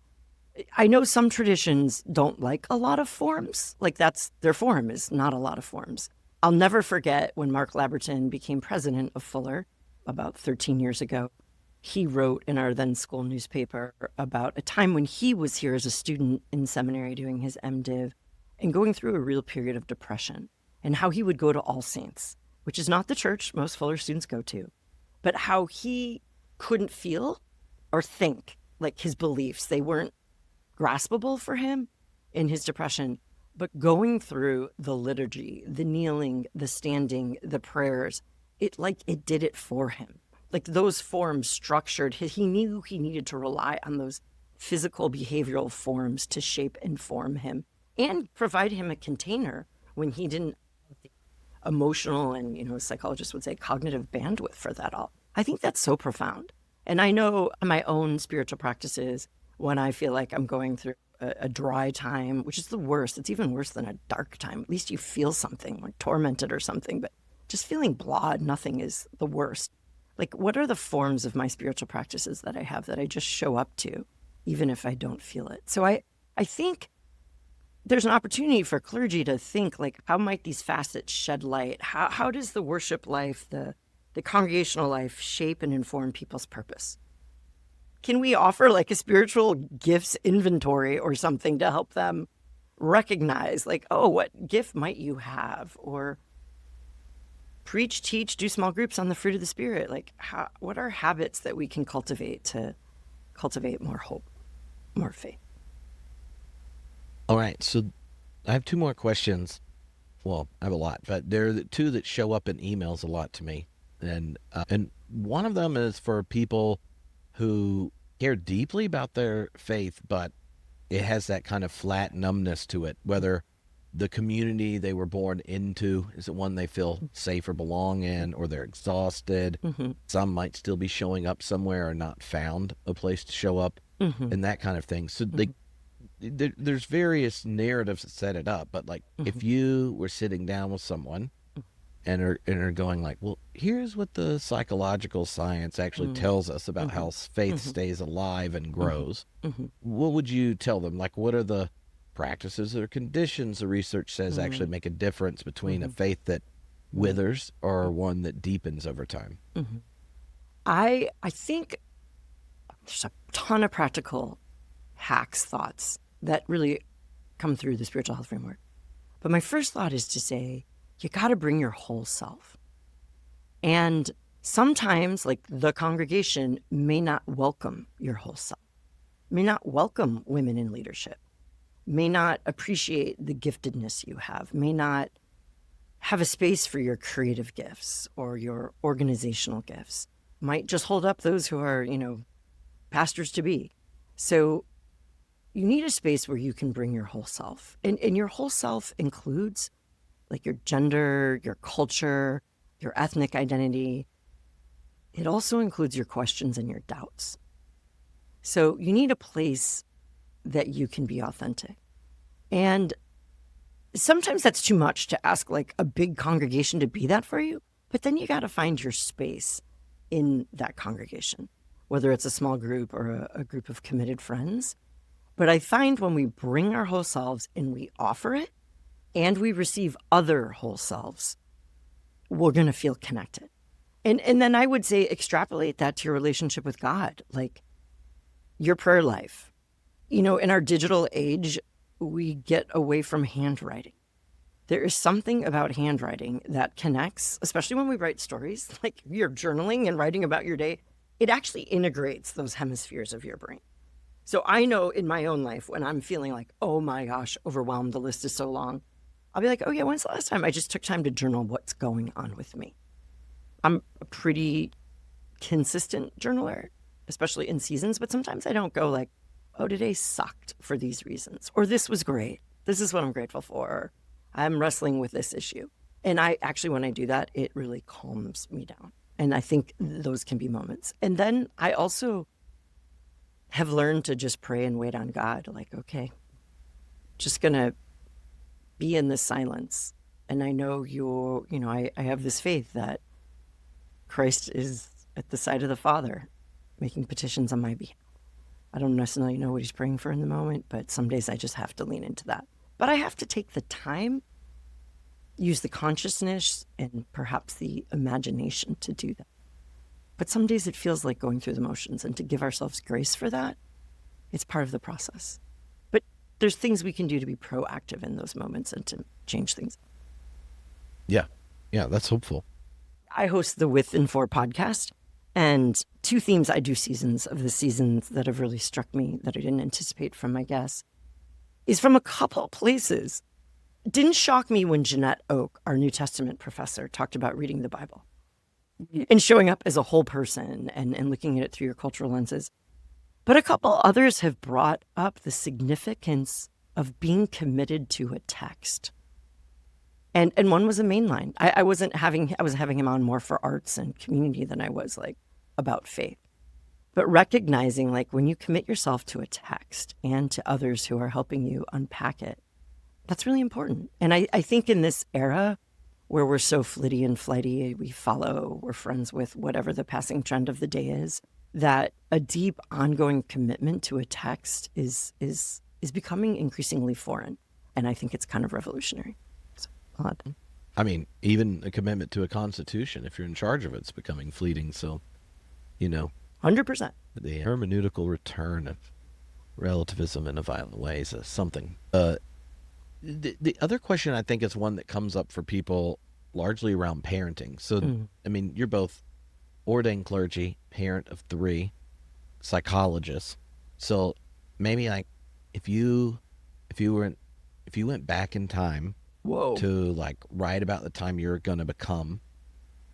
I know some traditions don't like a lot of forms. Like that's their form is not a lot of forms. I'll never forget when Mark Labberton became president of Fuller about 13 years ago. He wrote in our then school newspaper about a time when he was here as a student in seminary doing his MDiv and going through a real period of depression, and how he would go to All Saints, which is not the church most Fuller students go to, but how he couldn't feel or think like his beliefs. They weren't graspable for him in his depression, but going through the liturgy, the kneeling, the standing, the prayers, it did it for him. Like those forms structured, he knew he needed to rely on those physical behavioral forms to shape and form him and provide him a container when he didn't have the emotional and, psychologists would say cognitive bandwidth for that all. I think that's so profound. And I know my own spiritual practices, when I feel like I'm going through a dry time, which is the worst. It's even worse than a dark time. At least you feel something, like tormented or something, but just feeling blah, nothing is the worst. Like, what are the forms of my spiritual practices that I have that I just show up to, even if I don't feel it? So I think there's an opportunity for clergy to think, like, how might these facets shed light? How does the worship life, the congregational life shape and inform people's purpose? Can we offer like a spiritual gifts inventory or something to help them recognize like, oh, what gift might you have? Or preach, teach, do small groups on the fruit of the Spirit. Like what are habits that we can cultivate to cultivate more hope, more faith? All right. So I have two more questions. Well, I have a lot, but there are the two that show up in emails a lot to me. And one of them is for people who care deeply about their faith, but it has that kind of flat numbness to it, whether the community they were born into is it one they feel safe or belong in, or they're exhausted. Mm-hmm. Some might still be showing up somewhere or not found a place to show up, and that kind of thing. So there's various narratives that set it up, but like if you were sitting down with someone and are going like, well, here's what the psychological science actually tells us about how faith stays alive and grows. What would you tell them? Like, what are the practices or conditions the research says actually make a difference between a faith that withers or one that deepens over time? I think there's a ton of practical hacks, thoughts that really come through the spiritual health framework. But my first thought is to say, you got to bring your whole self. And Sometimes, like, the congregation may not welcome your whole self, may not welcome women in leadership, may not appreciate the giftedness you have, may not have a space for your creative gifts or your organizational gifts, might just hold up those who are, pastors to be. So you need a space where you can bring your whole self. And your whole self includes like your gender, your culture, your ethnic identity. It also includes your questions and your doubts. So you need a place that you can be authentic. And sometimes that's too much to ask like a big congregation to be that for you, but then you got to find your space in that congregation, whether it's a small group or a group of committed friends. But I find when we bring our whole selves and we offer it and we receive other whole selves, we're going to feel connected. And then I would say extrapolate that to your relationship with God, like your prayer life. In our digital age, we get away from handwriting. There is something about handwriting that connects, especially when we write stories, like you're journaling and writing about your day. It actually integrates those hemispheres of your brain. So I know in my own life when I'm feeling like, oh my gosh, overwhelmed, the list is so long, I'll be like, oh yeah, when's the last time I just took time to journal what's going on with me? I'm a pretty consistent journaler, especially in seasons, but sometimes I don't go like, oh, today sucked for these reasons, or this was great. This is what I'm grateful for. Or, I'm wrestling with this issue. And I actually, when I do that, it really calms me down. And I think those can be moments. And then I also have learned to just pray and wait on God. Like, okay, just going to be in this silence. And I know I have this faith that Christ is at the side of the Father, making petitions on my behalf. I don't necessarily know what he's praying for in the moment, but some days I just have to lean into that. But I have to take the time, use the consciousness and perhaps the imagination to do that. But some days it feels like going through the motions, and to give ourselves grace for that, it's part of the process. But there's things we can do to be proactive in those moments and to change things. Yeah, that's hopeful. I host the With and For podcast, and two themes I do seasons of the seasons that have really struck me that I didn't anticipate from my guests is from a couple places. It didn't shock me when Jeanette Oak, our New Testament professor, talked about reading the Bible and showing up as a whole person and looking at it through your cultural lenses. But a couple others have brought up the significance of being committed to a text. And one was a mainline. I was having him on more for arts and community than I was like about faith. But recognizing like when you commit yourself to a text and to others who are helping you unpack it, that's really important. And I think in this era where we're so flitty and flighty, we're friends with whatever the passing trend of the day is, that a deep ongoing commitment to a text is becoming increasingly foreign. And I think it's kind of revolutionary. I mean, even a commitment to a constitution, if you're in charge of it, it's becoming fleeting. So, 100%. The hermeneutical return of relativism in a violent way is something. The other question I think is one that comes up for people largely around parenting. So, I mean, you're both ordained clergy, parent of 3, psychologists. So maybe like if you went back in time, to like right about the time you're going to become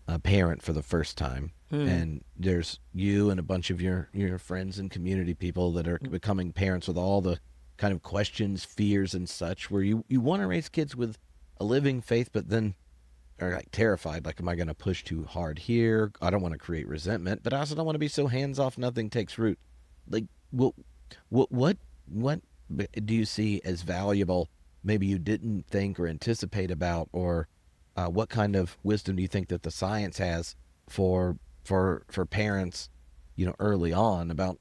a parent for the first time, and there's you and a bunch of your friends and community people that are becoming parents with all the kind of questions, fears and such, where you want to raise kids with a living faith, but then are like terrified, like, am I going to push too hard here? I don't want to create resentment, but I also don't want to be so hands off nothing takes root. Like, what do you see as valuable, maybe you didn't think or anticipate about, or what kind of wisdom do you think that the science has for parents, early on, about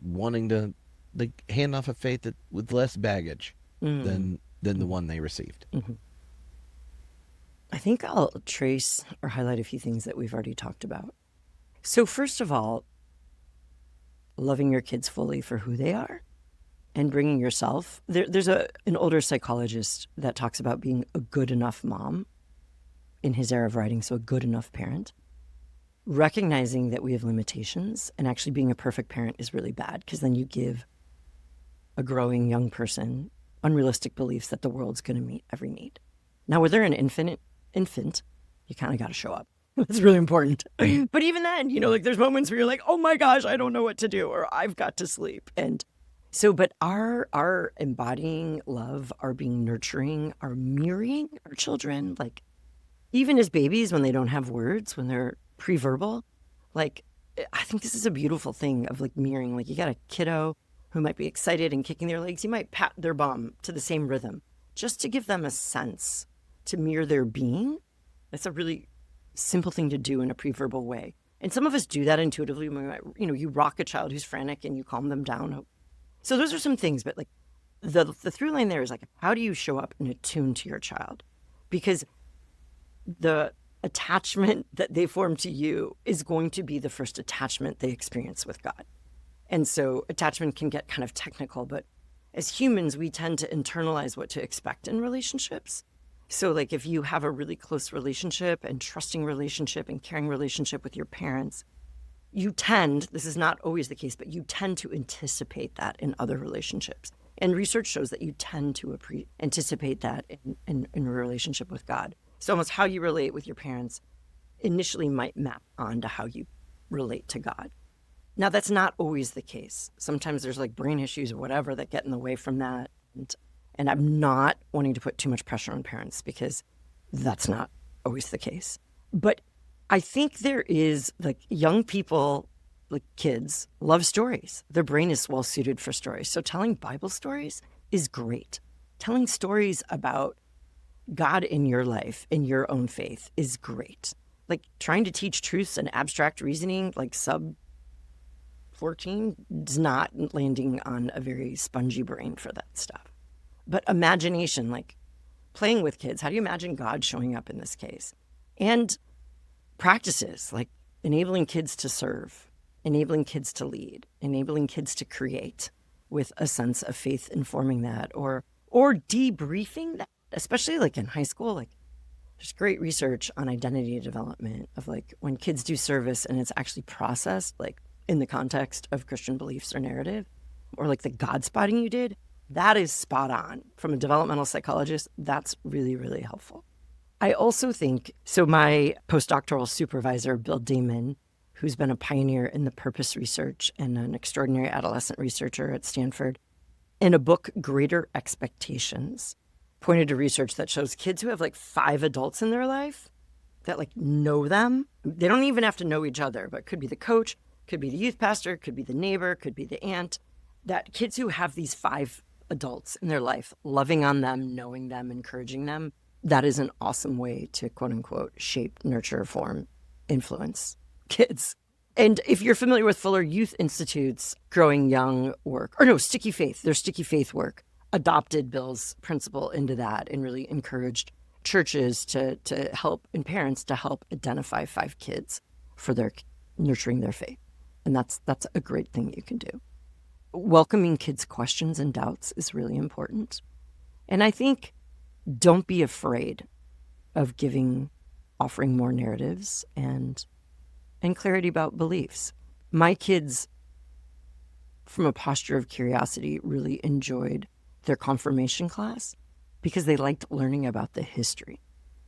wanting to hand off a faith with less baggage than the one they received? I think I'll trace or highlight a few things that we've already talked about. So first of all, loving your kids fully for who they are and bringing yourself. There's an older psychologist that talks about being a good enough mom in his era of writing, so a good enough parent. recognizing that we have limitations and actually being a perfect parent is really bad, because then you give a growing young person unrealistic beliefs that the world's going to meet every need. Now, where they're an infant, you kind of got to show up. It's really important. But even then, like there's moments where you're like, oh my gosh, I don't know what to do, or I've got to sleep. And so, but our embodying love, our being nurturing, our mirroring our children, like even as babies when they don't have words, when they're pre-verbal, like I think this is a beautiful thing of like mirroring. Like you got a kiddo who might be excited and kicking their legs. You might pat their bum to the same rhythm just to give them a sense to mirror their being. That's a really simple thing to do in a pre-verbal way. And some of us do that intuitively. You rock a child who's frantic and you calm them down. So those are some things, but like the through line there is like, how do you show up and attune to your child? Because the attachment that they form to you is going to be the first attachment they experience with God. And so attachment can get kind of technical, but as humans, we tend to internalize what to expect in relationships. So like if you have a really close relationship and trusting relationship and caring relationship with your parents, you tend, this is not always the case, but you tend to anticipate that in other relationships. And research shows that you tend to anticipate that in a relationship with God. So almost how you relate with your parents initially might map onto how you relate to God. Now, that's not always the case. Sometimes there's like brain issues or whatever that get in the way from that. And I'm not wanting to put too much pressure on parents because that's not always the case. But I think there is like young people, like kids, love stories. Their brain is well suited for stories. So telling Bible stories is great. Telling stories about God in your life, in your own faith, is great. Like trying to teach truths and abstract reasoning, like sub 14, is not landing on a very spongy brain for that stuff. But imagination, like playing with kids, how do you imagine God showing up in this case? And practices like enabling kids to serve, enabling kids to lead, enabling kids to create with a sense of faith informing that, or debriefing that, especially like in high school. Like there's great research on identity development of like when kids do service and it's actually processed like in the context of Christian beliefs or narrative, or like the God spotting you did, that is spot on. From a developmental psychologist, that's really, really helpful. I also think, so my postdoctoral supervisor, Bill Damon, who's been a pioneer in the purpose research and an extraordinary adolescent researcher at Stanford, in a book, Greater Expectations, pointed to research that shows kids who have like 5 adults in their life that like know them. They don't even have to know each other, but it could be the coach, could be the youth pastor, could be the neighbor, could be the aunt. That kids who have these 5 adults in their life, loving on them, knowing them, encouraging them, that is an awesome way to quote unquote shape, nurture, form, influence kids. And if you're familiar with Fuller Youth Institute's Growing Young work, or no, Sticky Faith, their Sticky Faith work adopted Bill's principle into that and really encouraged churches to help, and parents to help identify 5 kids for their nurturing their faith. And that's a great thing you can do. Welcoming kids' questions and doubts is really important. And I think don't be afraid of offering more narratives and clarity about beliefs. My kids, from a posture of curiosity, really enjoyed their confirmation class because they liked learning about the history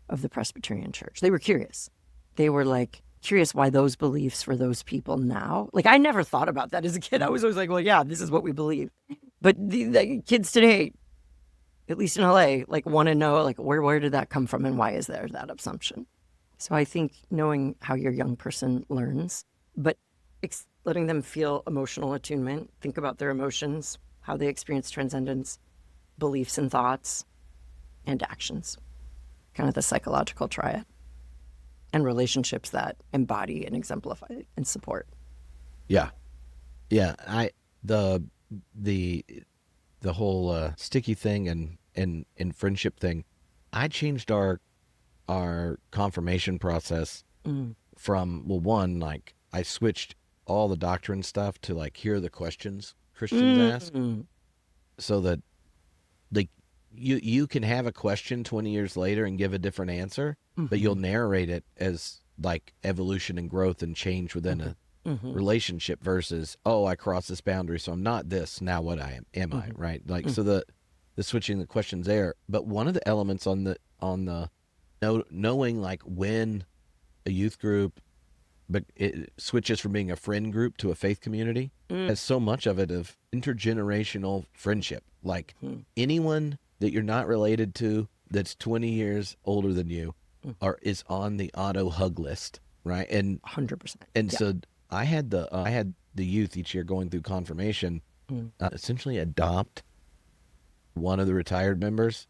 of the Presbyterian Church. They were curious. They were like curious why those beliefs for those people now. Like I never thought about that as a kid. I was always like, well, yeah, this is what we believe. But the kids today, at least in LA, like want to know like where did that come from and why is there that assumption? So I think knowing how your young person learns, but letting them feel emotional attunement, think about their emotions, how they experience transcendence, beliefs and thoughts, and actions, kind of the psychological triad, and relationships that embody and exemplify and support. Yeah. The whole sticky thing and friendship thing, I changed our confirmation process from, well, one, like I switched all the doctrine stuff to like, here are the questions Christians ask, so that like you can have a question 20 years later and give a different answer, but you'll narrate it as like evolution and growth and change within a relationship versus, oh, I crossed this boundary, so I'm not this. Now what am I, right? Like, so the switching the questions there. But one of the elements on the knowing like when a youth group, but it switches from being a friend group to a faith community, has so much of it of intergenerational friendship. Like anyone that you're not related to that's 20 years older than you is on the auto hug list, right? And 100%. And so I had the youth each year going through confirmation, essentially adopt one of the retired members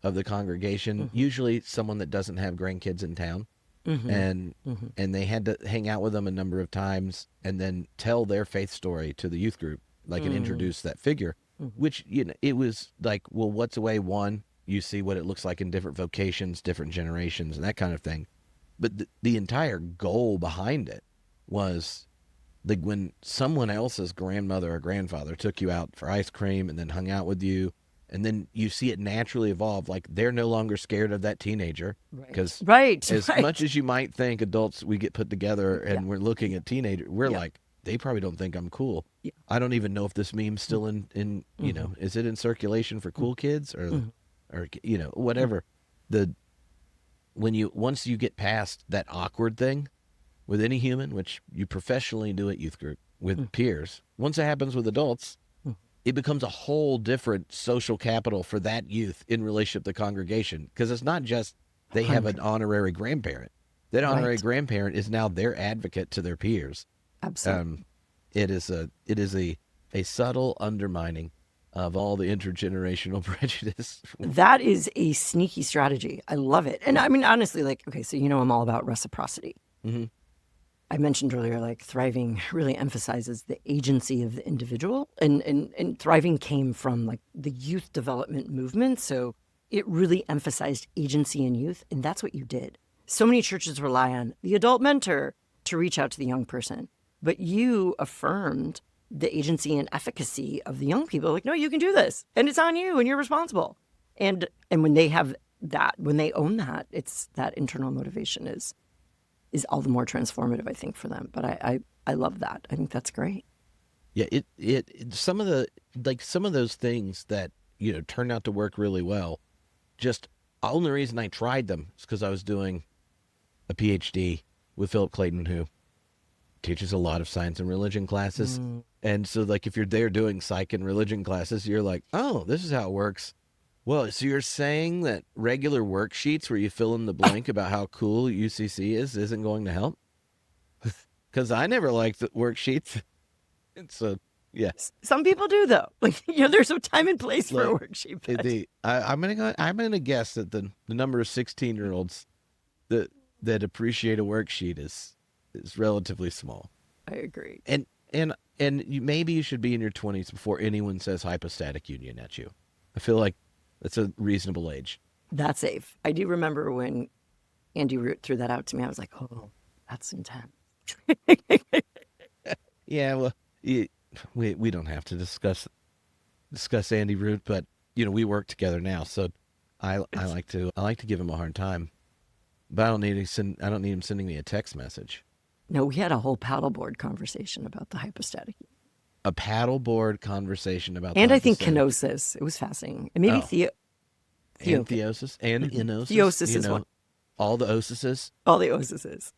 of the congregation, usually someone that doesn't have grandkids in town. And they had to hang out with them a number of times and then tell their faith story to the youth group, like, and introduce that figure, which, you know, it was like, well, what's a way? One, you see what it looks like in different vocations, different generations, and that kind of thing. But the entire goal behind it was like when someone else's grandmother or grandfather took you out for ice cream and then hung out with you, and then you see it naturally evolve. Like, they're no longer scared of that teenager. Because as much as you might think adults, we get put together and we're looking at teenagers, we're like, they probably don't think I'm cool. I don't even know if this meme's still in you know, is it in circulation for cool kids or you know, whatever. Once you get past that awkward thing with any human, which you professionally do at youth group with peers, once it happens with adults, it becomes a whole different social capital for that youth in relationship to the congregation. Because it's not just they have an honorary grandparent. That honorary grandparent is now their advocate to their peers. Absolutely. It is a subtle undermining of all the intergenerational prejudice. That is a sneaky strategy. I love it. And I mean, honestly, like, okay, so you know I'm all about reciprocity. I mentioned earlier, like, thriving really emphasizes the agency of the individual, and thriving came from like the youth development movement. So it really emphasized agency in youth, and that's what you did. So many churches rely on the adult mentor to reach out to the young person, but you affirmed the agency and efficacy of the young people. Like, no, you can do this, and it's on you, and you're responsible. And when they have that, when they own that, it's that internal motivation is all the more transformative, I think, for them. But I love that. I think that's great. Yeah, some of those things that, you know, turned out to work really well. Just the only reason I tried them is because I was doing a PhD with Philip Clayton, who teaches a lot of science and religion classes. And so, like, if you're there doing psych and religion classes, you're like, oh, this is how it works. Well, so you're saying that regular worksheets where you fill in the blank about how cool UCC isn't going to help? Because I never liked the worksheets. And so, yeah. Some people do, though. Like, you know, there's a time and place for a worksheet. I'm gonna guess that the number of 16-year-olds that appreciate a worksheet is relatively small. I agree. And maybe you should be in your 20s before anyone says hypostatic union at you. I feel like that's a reasonable age. That's safe. I do remember when Andy Root threw that out to me. I was like, oh, that's intense. Yeah, well, we don't have to discuss Andy Root, but, you know, we work together now, so I like to give him a hard time, but I don't need him sending me a text message. No, we had a whole paddleboard conversation about the hypostatic union. A paddleboard conversation about and I think kenosis. It was fascinating. And maybe theosis and enosis. Theosis is one. All the osises. All the osises.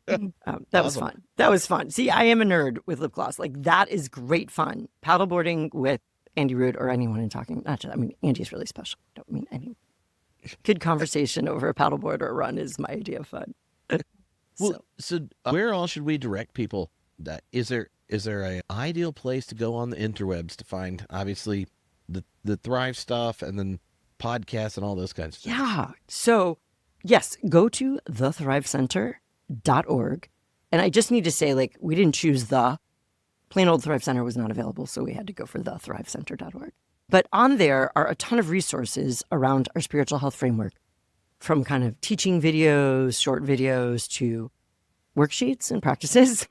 That was fun. That was fun. See, I am a nerd with lip gloss. Like, that is great fun. Paddleboarding with Andy Root or anyone in talking. I mean, Andy's really special. I don't mean anyone. Good conversation over a paddleboard or a run is my idea of fun. So where all should we direct people? That is there an ideal place to go on the interwebs to find, obviously, the Thrive stuff and then podcasts and all those kinds of things? Yeah. So, yes, go to thethrivecenter.org. And I just need to say, like, we didn't choose the. Plain old Thrive Center was not available, so we had to go for thethrivecenter.org. But on there are a ton of resources around our spiritual health framework, from kind of teaching videos, short videos, to worksheets and practices,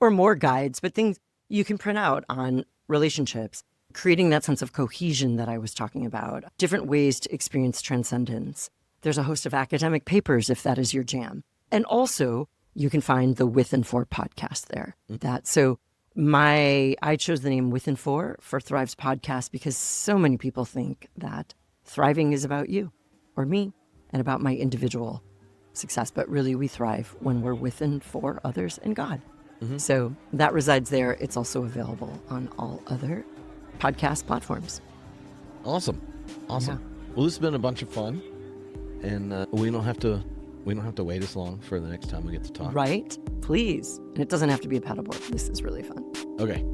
or more guides, but things you can print out on relationships, creating that sense of cohesion that I was talking about, different ways to experience transcendence, There's a host of academic papers if that is your jam. And also, you can find the With and For podcast there. I chose the name With and For Thrive's podcast because so many people think that thriving is about you or me and about my individual success. But really, we thrive when we're with and for others and God. So that resides there. It's also available on all other podcast platforms. Awesome. Yeah. Well, this has been a bunch of fun, and we don't have to wait as long for the next time we get to talk. Right? Please. And it doesn't have to be a paddleboard. This is really fun. Okay.